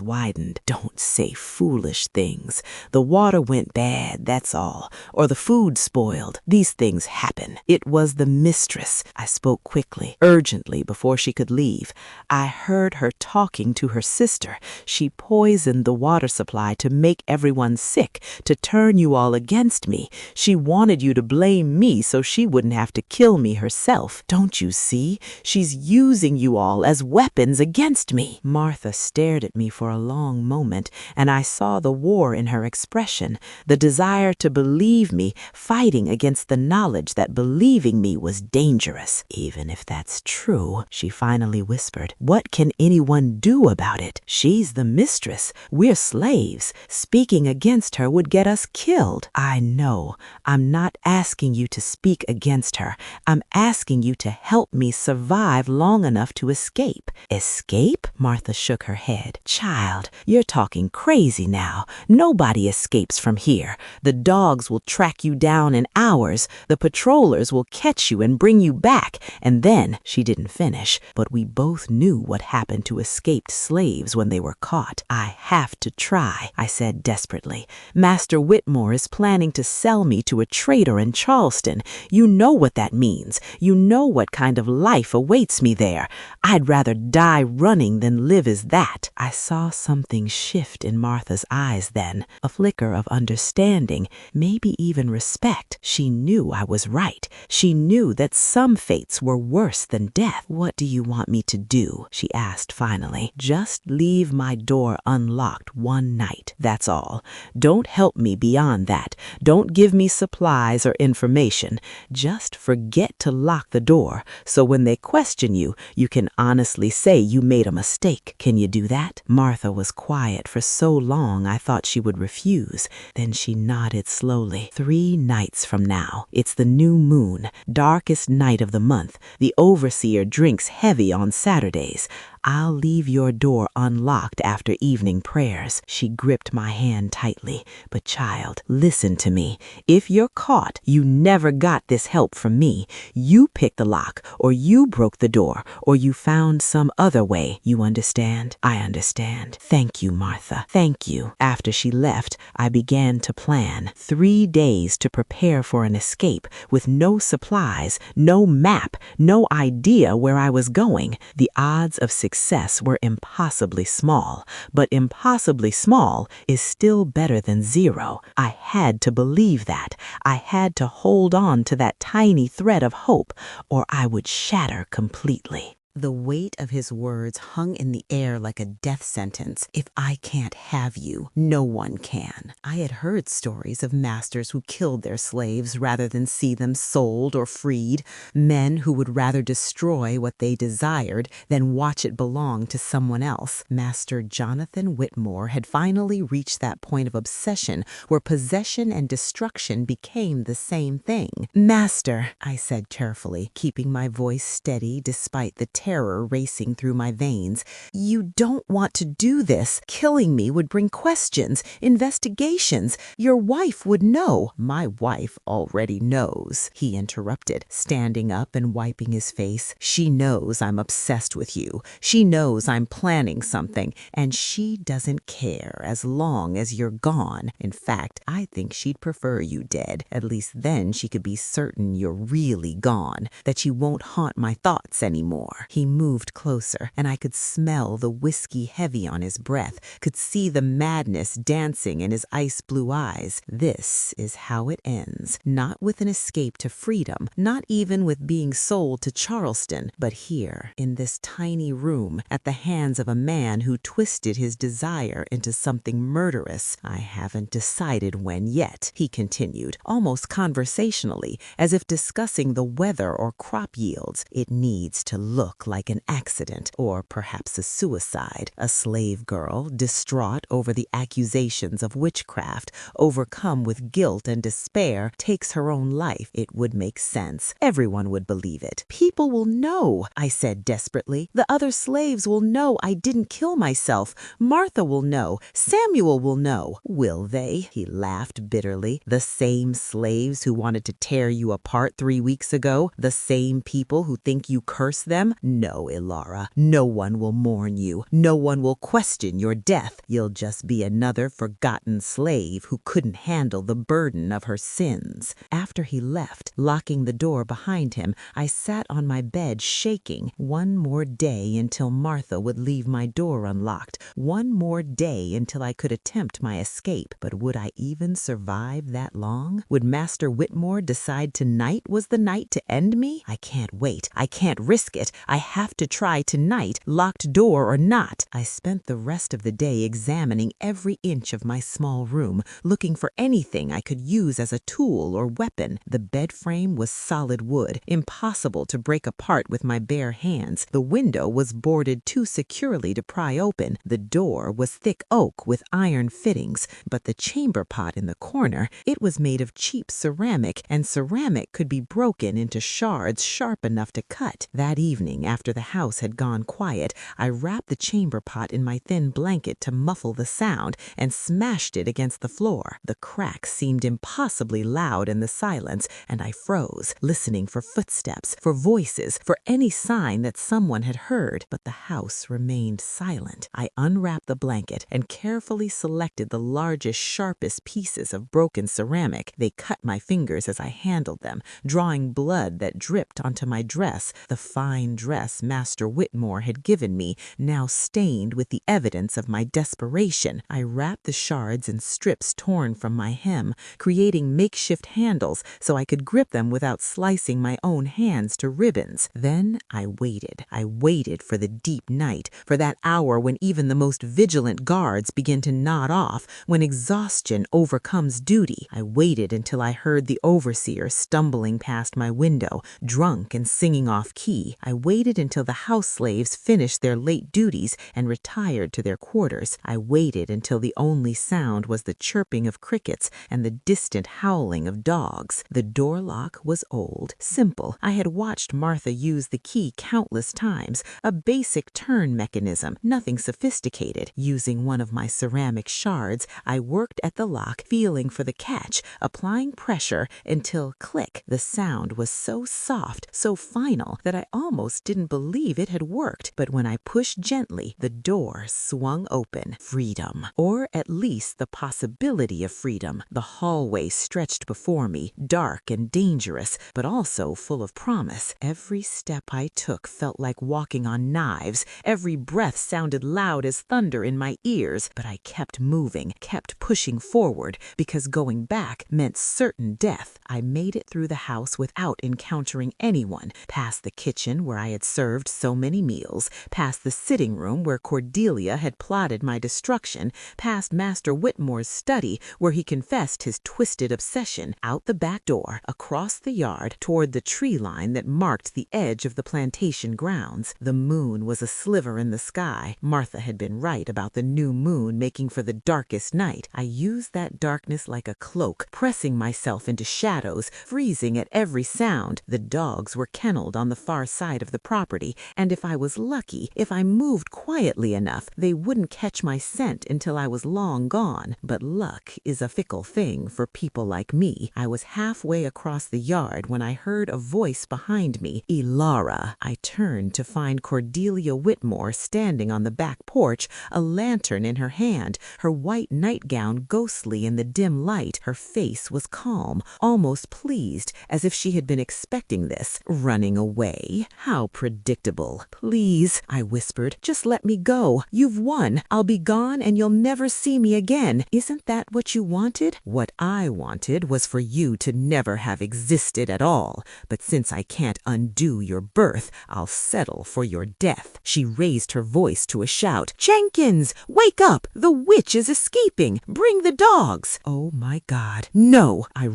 widened. "Don't say foolish things. The water went bad, that's all. Or the food spoiled. These things happen. It was the mistress." I spoke quickly, urgently, before she could leave. "I heard her talking to her sister. She poisoned the water supply to make everyone sick, to turn you all against me. She wanted you to blame me so she wouldn't have to kill me herself. Don't you see? She's using you all as weapons against me." Martha stared at me for a long moment, and I saw the war in her expression, the desire to believe me, fighting against the knowledge that believing me was dangerous. "Even if that's true," she finally whispered, "what can anyone do about it? She's the mistress. We're slaves. Speaking against her would get us killed." "I know. I'm not asking you to speak against her. I'm asking you to help me survive long enough to escape." "Escape?" Martha shook her head. "Child, you're talking crazy now. Nobody escapes from here. The dogs will track you down in hours. The patrollers will catch you and bring you back. And then," she didn't finish, but we both knew what happened to escaped slaves when they were caught. "I have to try," I said desperately. "Master Whitmore is planning to sell me to a trader in Charleston. You know what that means. You know what kind of life awaits me there. I'd rather die running than live as that." I saw something shift in Martha's eyes then, a flicker of understanding, maybe even respect. She knew I was right. She knew that some fates were worse than death. "What do you want me to do?" she asked finally. "Just leave my door unlocked one night, that's all. Don't help me beyond that. Don't give me supplies or information. Just forget to lock the door, so when they question you, you can honestly say you made a mistake. Can you do that?" Martha was quiet for so long I thought she would refuse. Then she nodded slowly. "3 nights from now. It's the new moon, darkest night of the month. The overseer drinks heavy on Saturdays. I'll leave your door unlocked after evening prayers." She gripped my hand tightly. "But child, listen to me. If you're caught, you never got this help from me. You picked the lock, or you broke the door, or you found some other way. You understand?" "I understand. Thank you, Martha. Thank you." After she left, I began to plan. 3 days to prepare for an escape, with no supplies, no map, no idea where I was going. The odds of success were impossibly small, but impossibly small is still better than 0. I had to believe that. I had to hold on to that tiny thread of hope, or I would shatter completely. The weight of his words hung in the air like a death sentence. If I can't have you, no one can. I had heard stories of masters who killed their slaves rather than see them sold or freed, men who would rather destroy what they desired than watch it belong to someone else. Master Jonathan Whitmore had finally reached that point of obsession where possession and destruction became the same thing. "Master," I said carefully, keeping my voice steady despite the terror racing through my veins, "you don't want to do this. Killing me would bring questions, investigations. Your wife would know." "My wife already knows," he interrupted, standing up and wiping his face. "She knows I'm obsessed with you. She knows I'm planning something, and she doesn't care as long as you're gone. In fact, I think she'd prefer you dead. At least then she could be certain you're really gone, that you won't haunt my thoughts anymore." He moved closer, and I could smell the whiskey heavy on his breath, could see the madness dancing in his ice-blue eyes. This is how it ends. Not with an escape to freedom, not even with being sold to Charleston, but here, in this tiny room, at the hands of a man who twisted his desire into something murderous. I haven't decided when yet, he continued, almost conversationally, as if discussing the weather or crop yields. It needs to look like an accident, or perhaps a suicide. A slave girl, distraught over the accusations of witchcraft, overcome with guilt and despair, takes her own life. It would make sense. Everyone would believe it. People will know, I said desperately. The other slaves will know I didn't kill myself. Martha will know. Samuel will know. Will they? He laughed bitterly. The same slaves who wanted to tear you apart 3 weeks ago? The same people who think you curse them? No, Ilara. No one will mourn you. No one will question your death. You'll just be another forgotten slave who couldn't handle the burden of her sins. After he left, locking the door behind him, I sat on my bed shaking. One more day until Martha would leave my door unlocked. One more day until I could attempt my escape. But would I even survive that long? Would Master Whitmore decide tonight was the night to end me? I can't wait. I can't risk it. I have to try tonight, locked door or not. I spent the rest of the day examining every inch of my small room, looking for anything I could use as a tool or weapon. The bed frame was solid wood, impossible to break apart with my bare hands. The window was boarded too securely to pry open. The door was thick oak with iron fittings, but the chamber pot in the corner, it was made of cheap ceramic, and ceramic could be broken into shards sharp enough to cut. That evening, after the house had gone quiet, I wrapped the chamber pot in my thin blanket to muffle the sound and smashed it against the floor. The cracks seemed impossibly loud in the silence, and I froze, listening for footsteps, for voices, for any sign that someone had heard. But the house remained silent. I unwrapped the blanket and carefully selected the largest, sharpest pieces of broken ceramic. They cut my fingers as I handled them, drawing blood that dripped onto my dress, the fine dress Master Whitmore had given me, now stained with the evidence of my desperation. I wrapped the shards in strips torn from my hem, creating makeshift handles so I could grip them without slicing my own hands to ribbons. Then I waited. I waited for the deep night, for that hour when even the most vigilant guards begin to nod off, when exhaustion overcomes duty. I waited until I heard the overseer stumbling past my window, drunk and singing off key. I waited until the house slaves finished their late duties and retired to their quarters. I waited until the only sound was the chirping of crickets and the distant howling of dogs. The door lock was old, simple. I had watched Martha use the key countless times, a basic turn mechanism, nothing sophisticated. Using one of my ceramic shards, I worked at the lock, feeling for the catch, applying pressure until click. The sound was so soft, so final, that I almost didn't believe it had worked. But when I pushed gently, the door swung open. Freedom. Or at least the possibility of freedom. The hallway stretched before me, dark and dangerous, but also full of promise. Every step I took felt like walking on knives. Every breath sounded loud as thunder in my ears. But I kept moving, kept pushing forward, because going back meant certain death. I made it through the house without encountering anyone, past the kitchen where I had served so many meals, past the sitting room where Cordelia had plotted my destruction, past Master Whitmore's study where he confessed his twisted obsession, out the back door, across the yard, toward the tree line that marked the edge of the plantation grounds. The moon was a sliver in the sky. Martha had been right about the new moon making for the darkest night. I used that darkness like a cloak, pressing myself into shadows, freezing at every sound. The dogs were kenneled on the far side of the property, and if I was lucky, if I moved quietly enough, they wouldn't catch my scent until I was long gone. But luck is a fickle thing for people like me. I was halfway across the yard when I heard a voice behind me. Ilara. I turned to find Cordelia Whitmore standing on the back porch, a lantern in her hand, her white nightgown ghostly in the dim light. Her face was calm, almost pleased, as if she had been expecting this. Running away? How predictable. Please, I whispered, just let me go. You've won. I'll be gone and you'll never see me again. Isn't that what you wanted? What I wanted was for you to never have existed at all. But since I can't undo your birth, I'll settle for your death. She raised her voice to a shout. Jenkins, wake up! The witch is escaping! Bring the dogs! Oh my God. No! I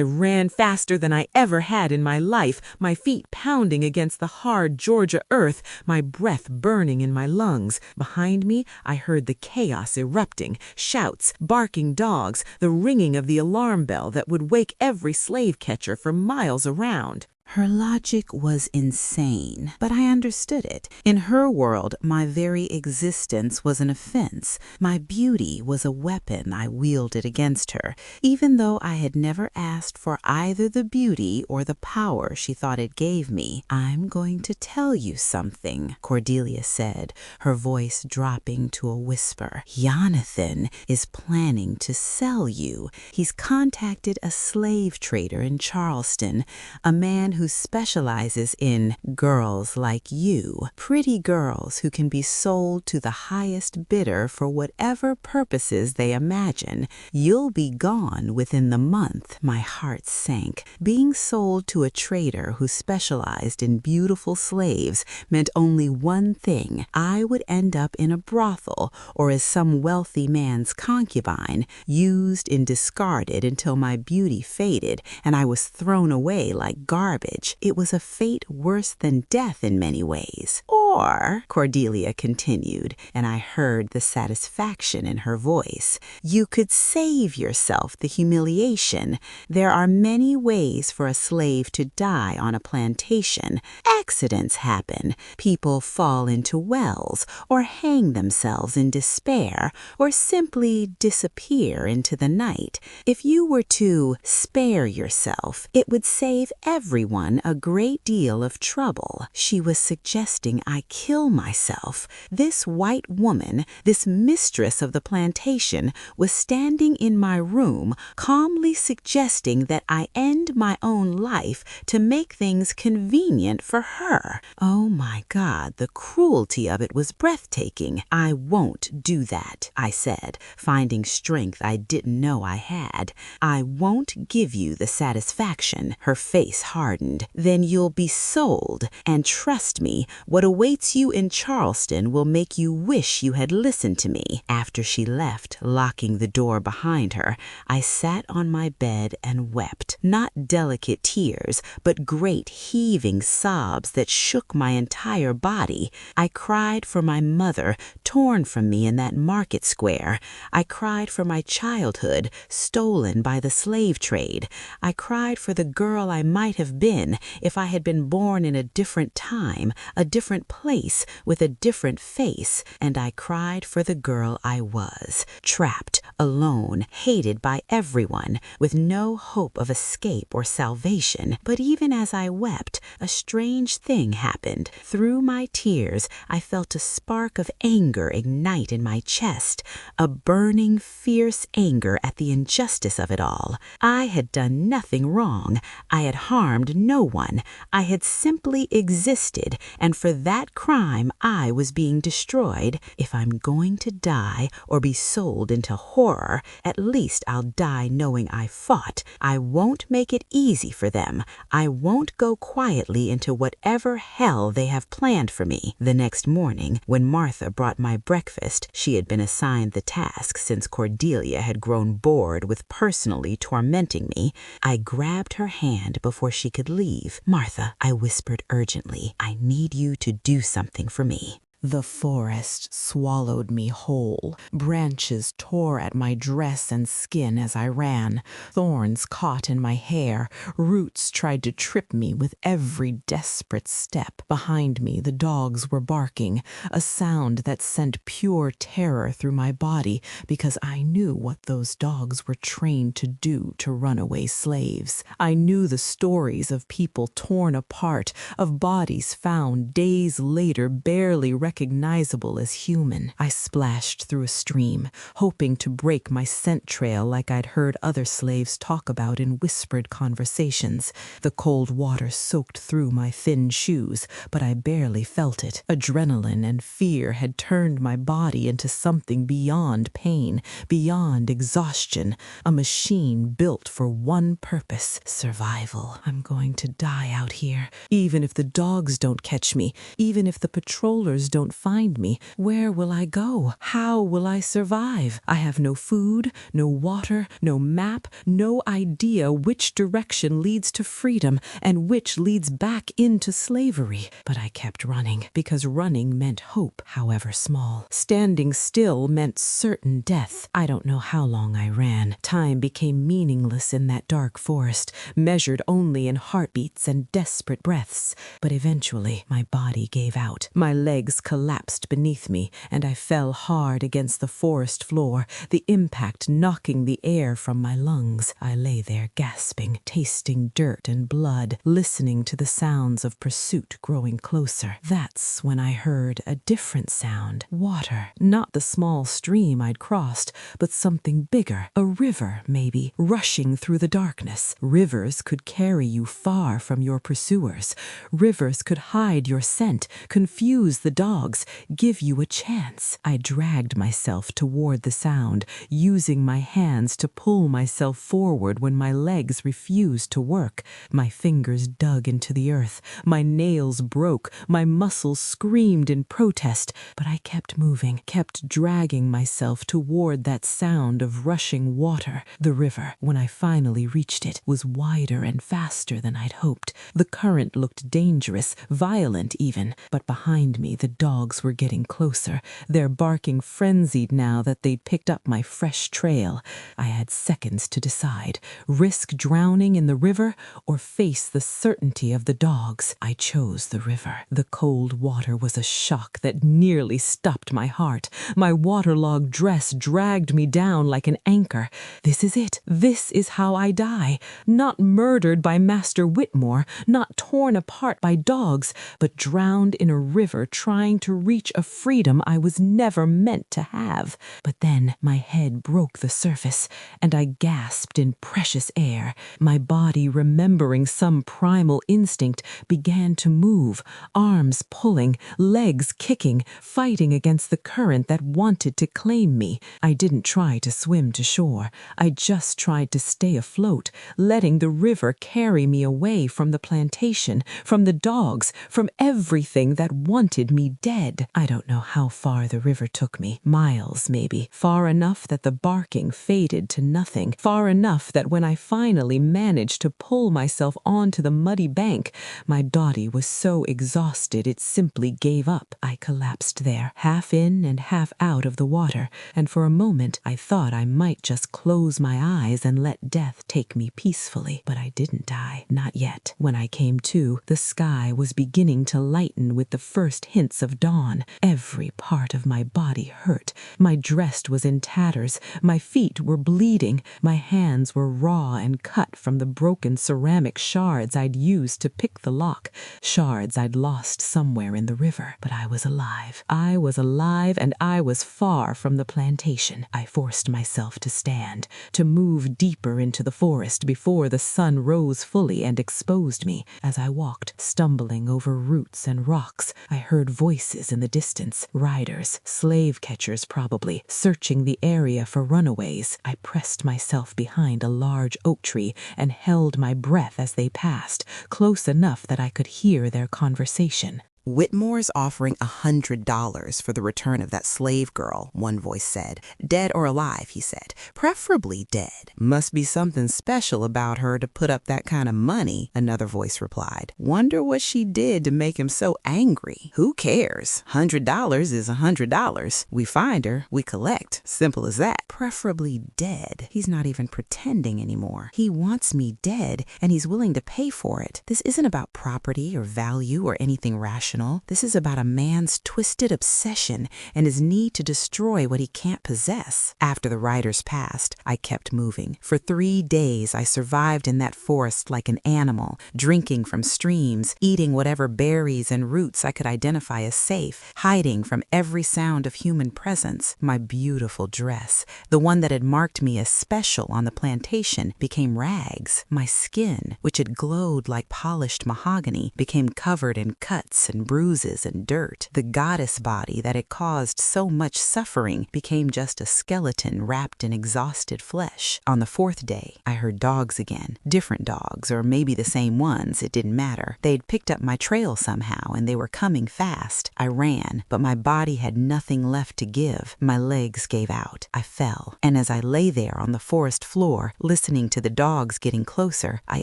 ran faster than I ever had in my life, my feet pounding against the hard Georgia earth, my breath burning in my lungs. Behind me, I heard the chaos erupting, shouts, barking dogs, the ringing of the alarm bell that would wake every slave catcher for miles around. Her logic was insane, but I understood it. In her world, my very existence was an offense. My beauty was a weapon I wielded against her, even though I had never asked for either the beauty or the power she thought it gave me. "I'm going to tell you something," Cordelia said, her voice dropping to a whisper. "Jonathan is planning to sell you. He's contacted a slave trader in Charleston, a man who specializes in girls like you, pretty girls who can be sold to the highest bidder for whatever purposes they imagine. You'll be gone within the month." My heart sank. Being sold to a trader who specialized in beautiful slaves meant only one thing. I would end up in a brothel or as some wealthy man's concubine, used and discarded until my beauty faded and I was thrown away like garbage. It was a fate worse than death in many ways. "Or," Cordelia continued, and I heard the satisfaction in her voice, "you could save yourself the humiliation. There are many ways for a slave to die on a plantation. Accidents happen. People fall into wells, or hang themselves in despair, or simply disappear into the night. If you were to spare yourself, it would save everyone a great deal of trouble." She was suggesting I kill myself. This white woman, this mistress of the plantation, was standing in my room, calmly suggesting that I end my own life to make things convenient for her. Oh my God, the cruelty of it was breathtaking. "I won't do that," I said, finding strength I didn't know I had. "I won't give you the satisfaction." Her face hardened. "Then you'll be sold, and trust me, what awaits you in Charleston will make you wish you had listened to me." After she left, locking the door behind her, I sat on my bed and wept. Not delicate tears, but great heaving sobs that shook my entire body. I cried for my mother, torn from me in that market square. I cried for my childhood, stolen by the slave trade. I cried for the girl I might have been if I had been born in a different time, a different place, with a different face. And I cried for the girl I was, trapped, alone, hated by everyone, with no hope of escape or salvation. But even as I wept, a strange thing happened. Through my tears, I felt a spark of anger ignite in my chest, a burning, fierce anger at the injustice of it all. I had done nothing wrong. I had harmed no one. I had simply existed, and for that crime I was being destroyed. If I'm going to die or be sold into horror, at least I'll die knowing I fought. I won't make it easy for them. I won't go quietly into whatever hell they have planned for me. The next morning, when Martha brought my breakfast, she had been assigned the task since Cordelia had grown bored with personally tormenting me. I grabbed her hand before she could leave. "Martha," I whispered urgently, "I need you to do something for me." The forest swallowed me whole. Branches tore at my dress and skin as I ran. Thorns caught in my hair. Roots tried to trip me with every desperate step. Behind me, the dogs were barking, a sound that sent pure terror through my body because I knew what those dogs were trained to do to runaway slaves. I knew the stories of people torn apart, of bodies found days later barely recognizable unrecognizable as human. I splashed through a stream, hoping to break my scent trail like I'd heard other slaves talk about in whispered conversations. The cold water soaked through my thin shoes, but I barely felt it. Adrenaline and fear had turned my body into something beyond pain, beyond exhaustion, a machine built for one purpose: survival. I'm going to die out here. Even if the dogs don't catch me, even if the patrollers don't find me, where will I go? How will I survive? I have no food, no water, no map, no idea which direction leads to freedom and which leads back into slavery. But I kept running, because running meant hope, however small. Standing still meant certain death. I don't know how long I ran. Time became meaningless in that dark forest, measured only in heartbeats and desperate breaths. But eventually, my body gave out. My legs collapsed beneath me, and I fell hard against the forest floor, the impact knocking the air from my lungs. I lay there gasping, tasting dirt and blood, listening to the sounds of pursuit growing closer. That's when I heard a different sound. Water. Not the small stream I'd crossed, but something bigger. A river, maybe, rushing through the darkness. Rivers could carry you far from your pursuers. Rivers could hide your scent, confuse the dogs, give you a chance. I dragged myself toward the sound, using my hands to pull myself forward when my legs refused to work. My fingers dug into the earth. My nails broke. My muscles screamed in protest. But I kept moving, kept dragging myself toward that sound of rushing water. The river, when I finally reached it, was wider and faster than I'd hoped. The current looked dangerous, violent even. But behind me, the dogs were getting closer, their barking frenzied now that they'd picked up my fresh trail. I had seconds to decide: risk drowning in the river or face the certainty of the dogs. I chose the river. The cold water was a shock that nearly stopped my heart. My waterlogged dress dragged me down like an anchor. This is it. This is how I die. Not murdered by Master Whitmore, not torn apart by dogs, but drowned in a river trying to reach a freedom I was never meant to have. But then my head broke the surface, and I gasped in precious air. My body, remembering some primal instinct, began to move, arms pulling, legs kicking, fighting against the current that wanted to claim me. I didn't try to swim to shore. I just tried to stay afloat, letting the river carry me away from the plantation, from the dogs, from everything that wanted me dead. I don't know how far the river took me. Miles, maybe. Far enough that the barking faded to nothing. Far enough that when I finally managed to pull myself onto the muddy bank, my body was so exhausted it simply gave up. I collapsed there, half in and half out of the water, and for a moment I thought I might just close my eyes and let death take me peacefully. But I didn't die. Not yet. When I came to, the sky was beginning to lighten with the first hints of dawn. Every part of my body hurt. My dress was in tatters. My feet were bleeding. My hands were raw and cut from the broken ceramic shards I'd used to pick the lock, shards I'd lost somewhere in the river. But I was alive. I was alive, and I was far from the plantation. I forced myself to stand, to move deeper into the forest before the sun rose fully and exposed me. As I walked, stumbling over roots and rocks, I heard voices in the distance, riders, slave catchers probably, searching the area for runaways. I pressed myself behind a large oak tree and held my breath as they passed, close enough that I could hear their conversation. "Whitmore's offering $100 for the return of that slave girl," one voice said. "Dead or alive," he said. "Preferably dead." "Must be something special about her to put up that kind of money," another voice replied. "Wonder what she did to make him so angry." "Who cares? $100 is $100. We find her, we collect. Simple as that." "Preferably dead." He's not even pretending anymore. He wants me dead, and he's willing to pay for it. This isn't about property or value or anything rational. emotional. This is about a man's twisted obsession and his need to destroy what he can't possess. After the riders passed, I kept moving. For 3 days, I survived in that forest like an animal, drinking from streams, eating whatever berries and roots I could identify as safe, hiding from every sound of human presence. My beautiful dress, the one that had marked me as special on the plantation, became rags. My skin, which had glowed like polished mahogany, became covered in cuts and bruises and dirt. The goddess body that had caused so much suffering became just a skeleton wrapped in exhausted flesh. On the 4th day, I heard dogs again. Different dogs, or maybe the same ones, it didn't matter. They'd picked up my trail somehow, and they were coming fast. I ran, but my body had nothing left to give. My legs gave out. I fell, and as I lay there on the forest floor, listening to the dogs getting closer, I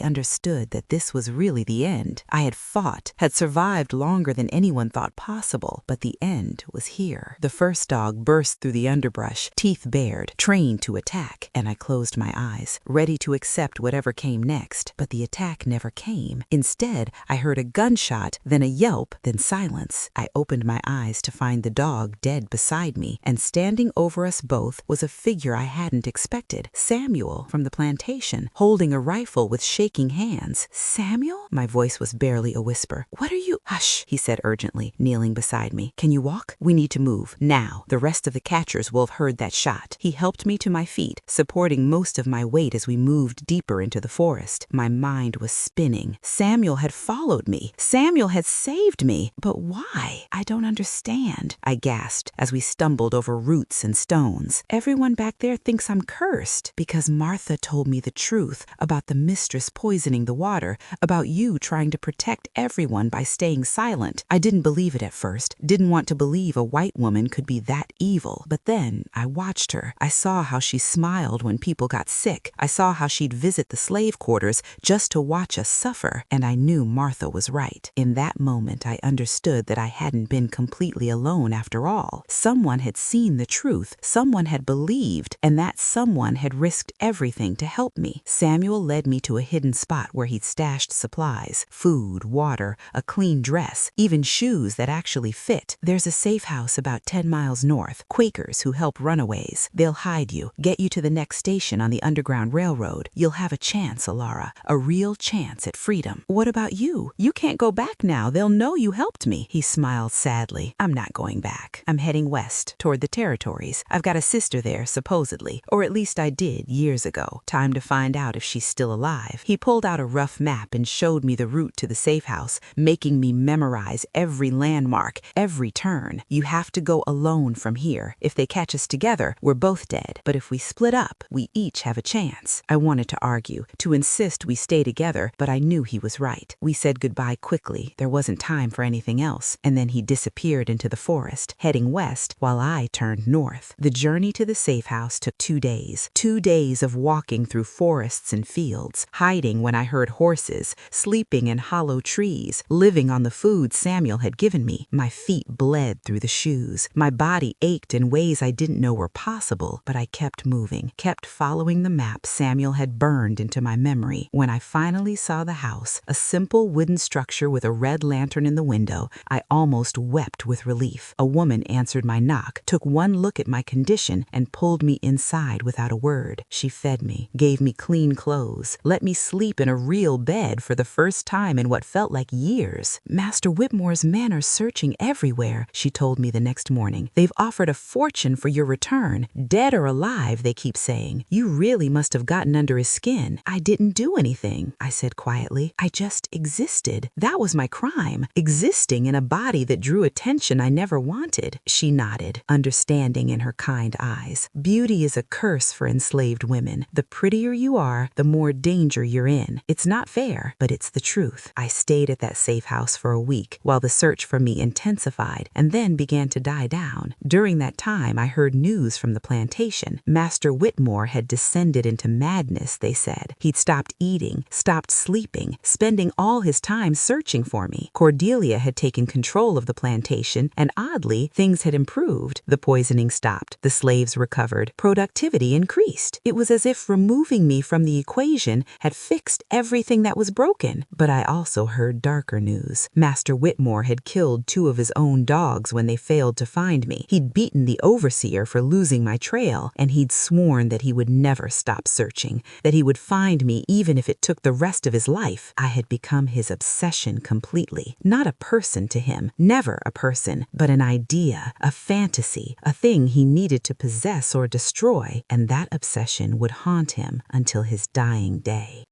understood that this was really the end. I had fought, had survived longer than anyone thought possible, but the end was here. The first dog burst through the underbrush, teeth bared, trained to attack, and I closed my eyes, ready to accept whatever came next. But the attack never came. Instead, I heard a gunshot, then a yelp, then silence. I opened my eyes to find the dog dead beside me, and standing over us both was a figure I hadn't expected. Samuel from the plantation, holding a rifle with shaking hands. Samuel? My voice was barely a whisper. What are you? Hush, he said urgently, kneeling beside me. Can you walk? We need to move. Now. The rest of the catchers will have heard that shot. He helped me to my feet, supporting most of my weight as we moved deeper into the forest. My mind was spinning. Samuel had followed me. Samuel had saved me. But why? I don't understand, I gasped as we stumbled over roots and stones. Everyone back there thinks I'm cursed because Martha told me the truth about the mistress poisoning the water, about you trying to protect everyone by staying silent. I didn't believe it at first, didn't want to believe a white woman could be that evil. But then I watched her. I saw how she smiled when people got sick. I saw how she'd visit the slave quarters just to watch us suffer, and I knew Martha was right. In that moment, I understood that I hadn't been completely alone after all. Someone had seen the truth, someone had believed, and that someone had risked everything to help me. Samuel led me to a hidden spot where he'd stashed supplies, food, water, a clean dress, even shoes that actually fit. There's a safe house about 10 miles north, Quakers who help runaways. They'll hide you, get you to the next station on the Underground Railroad. You'll have a chance, Alara, a real chance at freedom. What about you? You can't go back now. They'll know you helped me. He smiled sadly. I'm not going back. I'm heading west, toward the territories. I've got a sister there, supposedly, or at least I did years ago. Time to find out if she's still alive. He pulled out a rough map and showed me the route to the safe house, making me memorize every landmark, every turn. You have to go alone from here. If they catch us together, we're both dead. But if we split up, we each have a chance. I wanted to argue, to insist we stay together, but I knew he was right. We said goodbye quickly. There wasn't time for anything else. And then he disappeared into the forest, heading west while I turned north. The journey to the safe house took 2 days. 2 days of walking through forests and fields, hiding when I heard horses, sleeping in hollow trees, living on the food Samuel had given me. My feet bled through the shoes. My body ached in ways I didn't know were possible, but I kept moving, kept following the map Samuel had burned into my memory. When I finally saw the house, a simple wooden structure with a red lantern in the window, I almost wept with relief. A woman answered my knock, took one look at my condition, and pulled me inside without a word. She fed me, gave me clean clothes, let me sleep in a real bed for the first time in what felt like years. Master Whitmore's men are searching everywhere, she told me the next morning. They've offered a fortune for your return. Dead or alive, they keep saying. You really must have gotten under his skin. I didn't do anything, I said quietly. I just existed. That was my crime, existing in a body that drew attention I never wanted. She nodded, understanding in her kind eyes. Beauty is a curse for enslaved women. The prettier you are, the more danger you're in. It's not fair, but it's the truth. I stayed at that safe house for a week while the search for me intensified and then began to die down. During that time, I heard news from the plantation. Master Whitmore had descended into madness, they said. He'd stopped eating, stopped sleeping, spending all his time searching for me. Cordelia had taken control of the plantation, and oddly, things had improved. The poisoning stopped. The slaves recovered. Productivity increased. It was as if removing me from the equation had fixed everything that was broken. But I also heard darker news. Master Whitmore had killed 2 of his own dogs when they failed to find me. He'd beaten the overseer for losing my trail, and he'd sworn that he would never stop searching, that he would find me even if it took the rest of his life. I had become his obsession completely. Not a person to him, never a person, but an idea, a fantasy, a thing he needed to possess or destroy, and that obsession would haunt him until his dying day.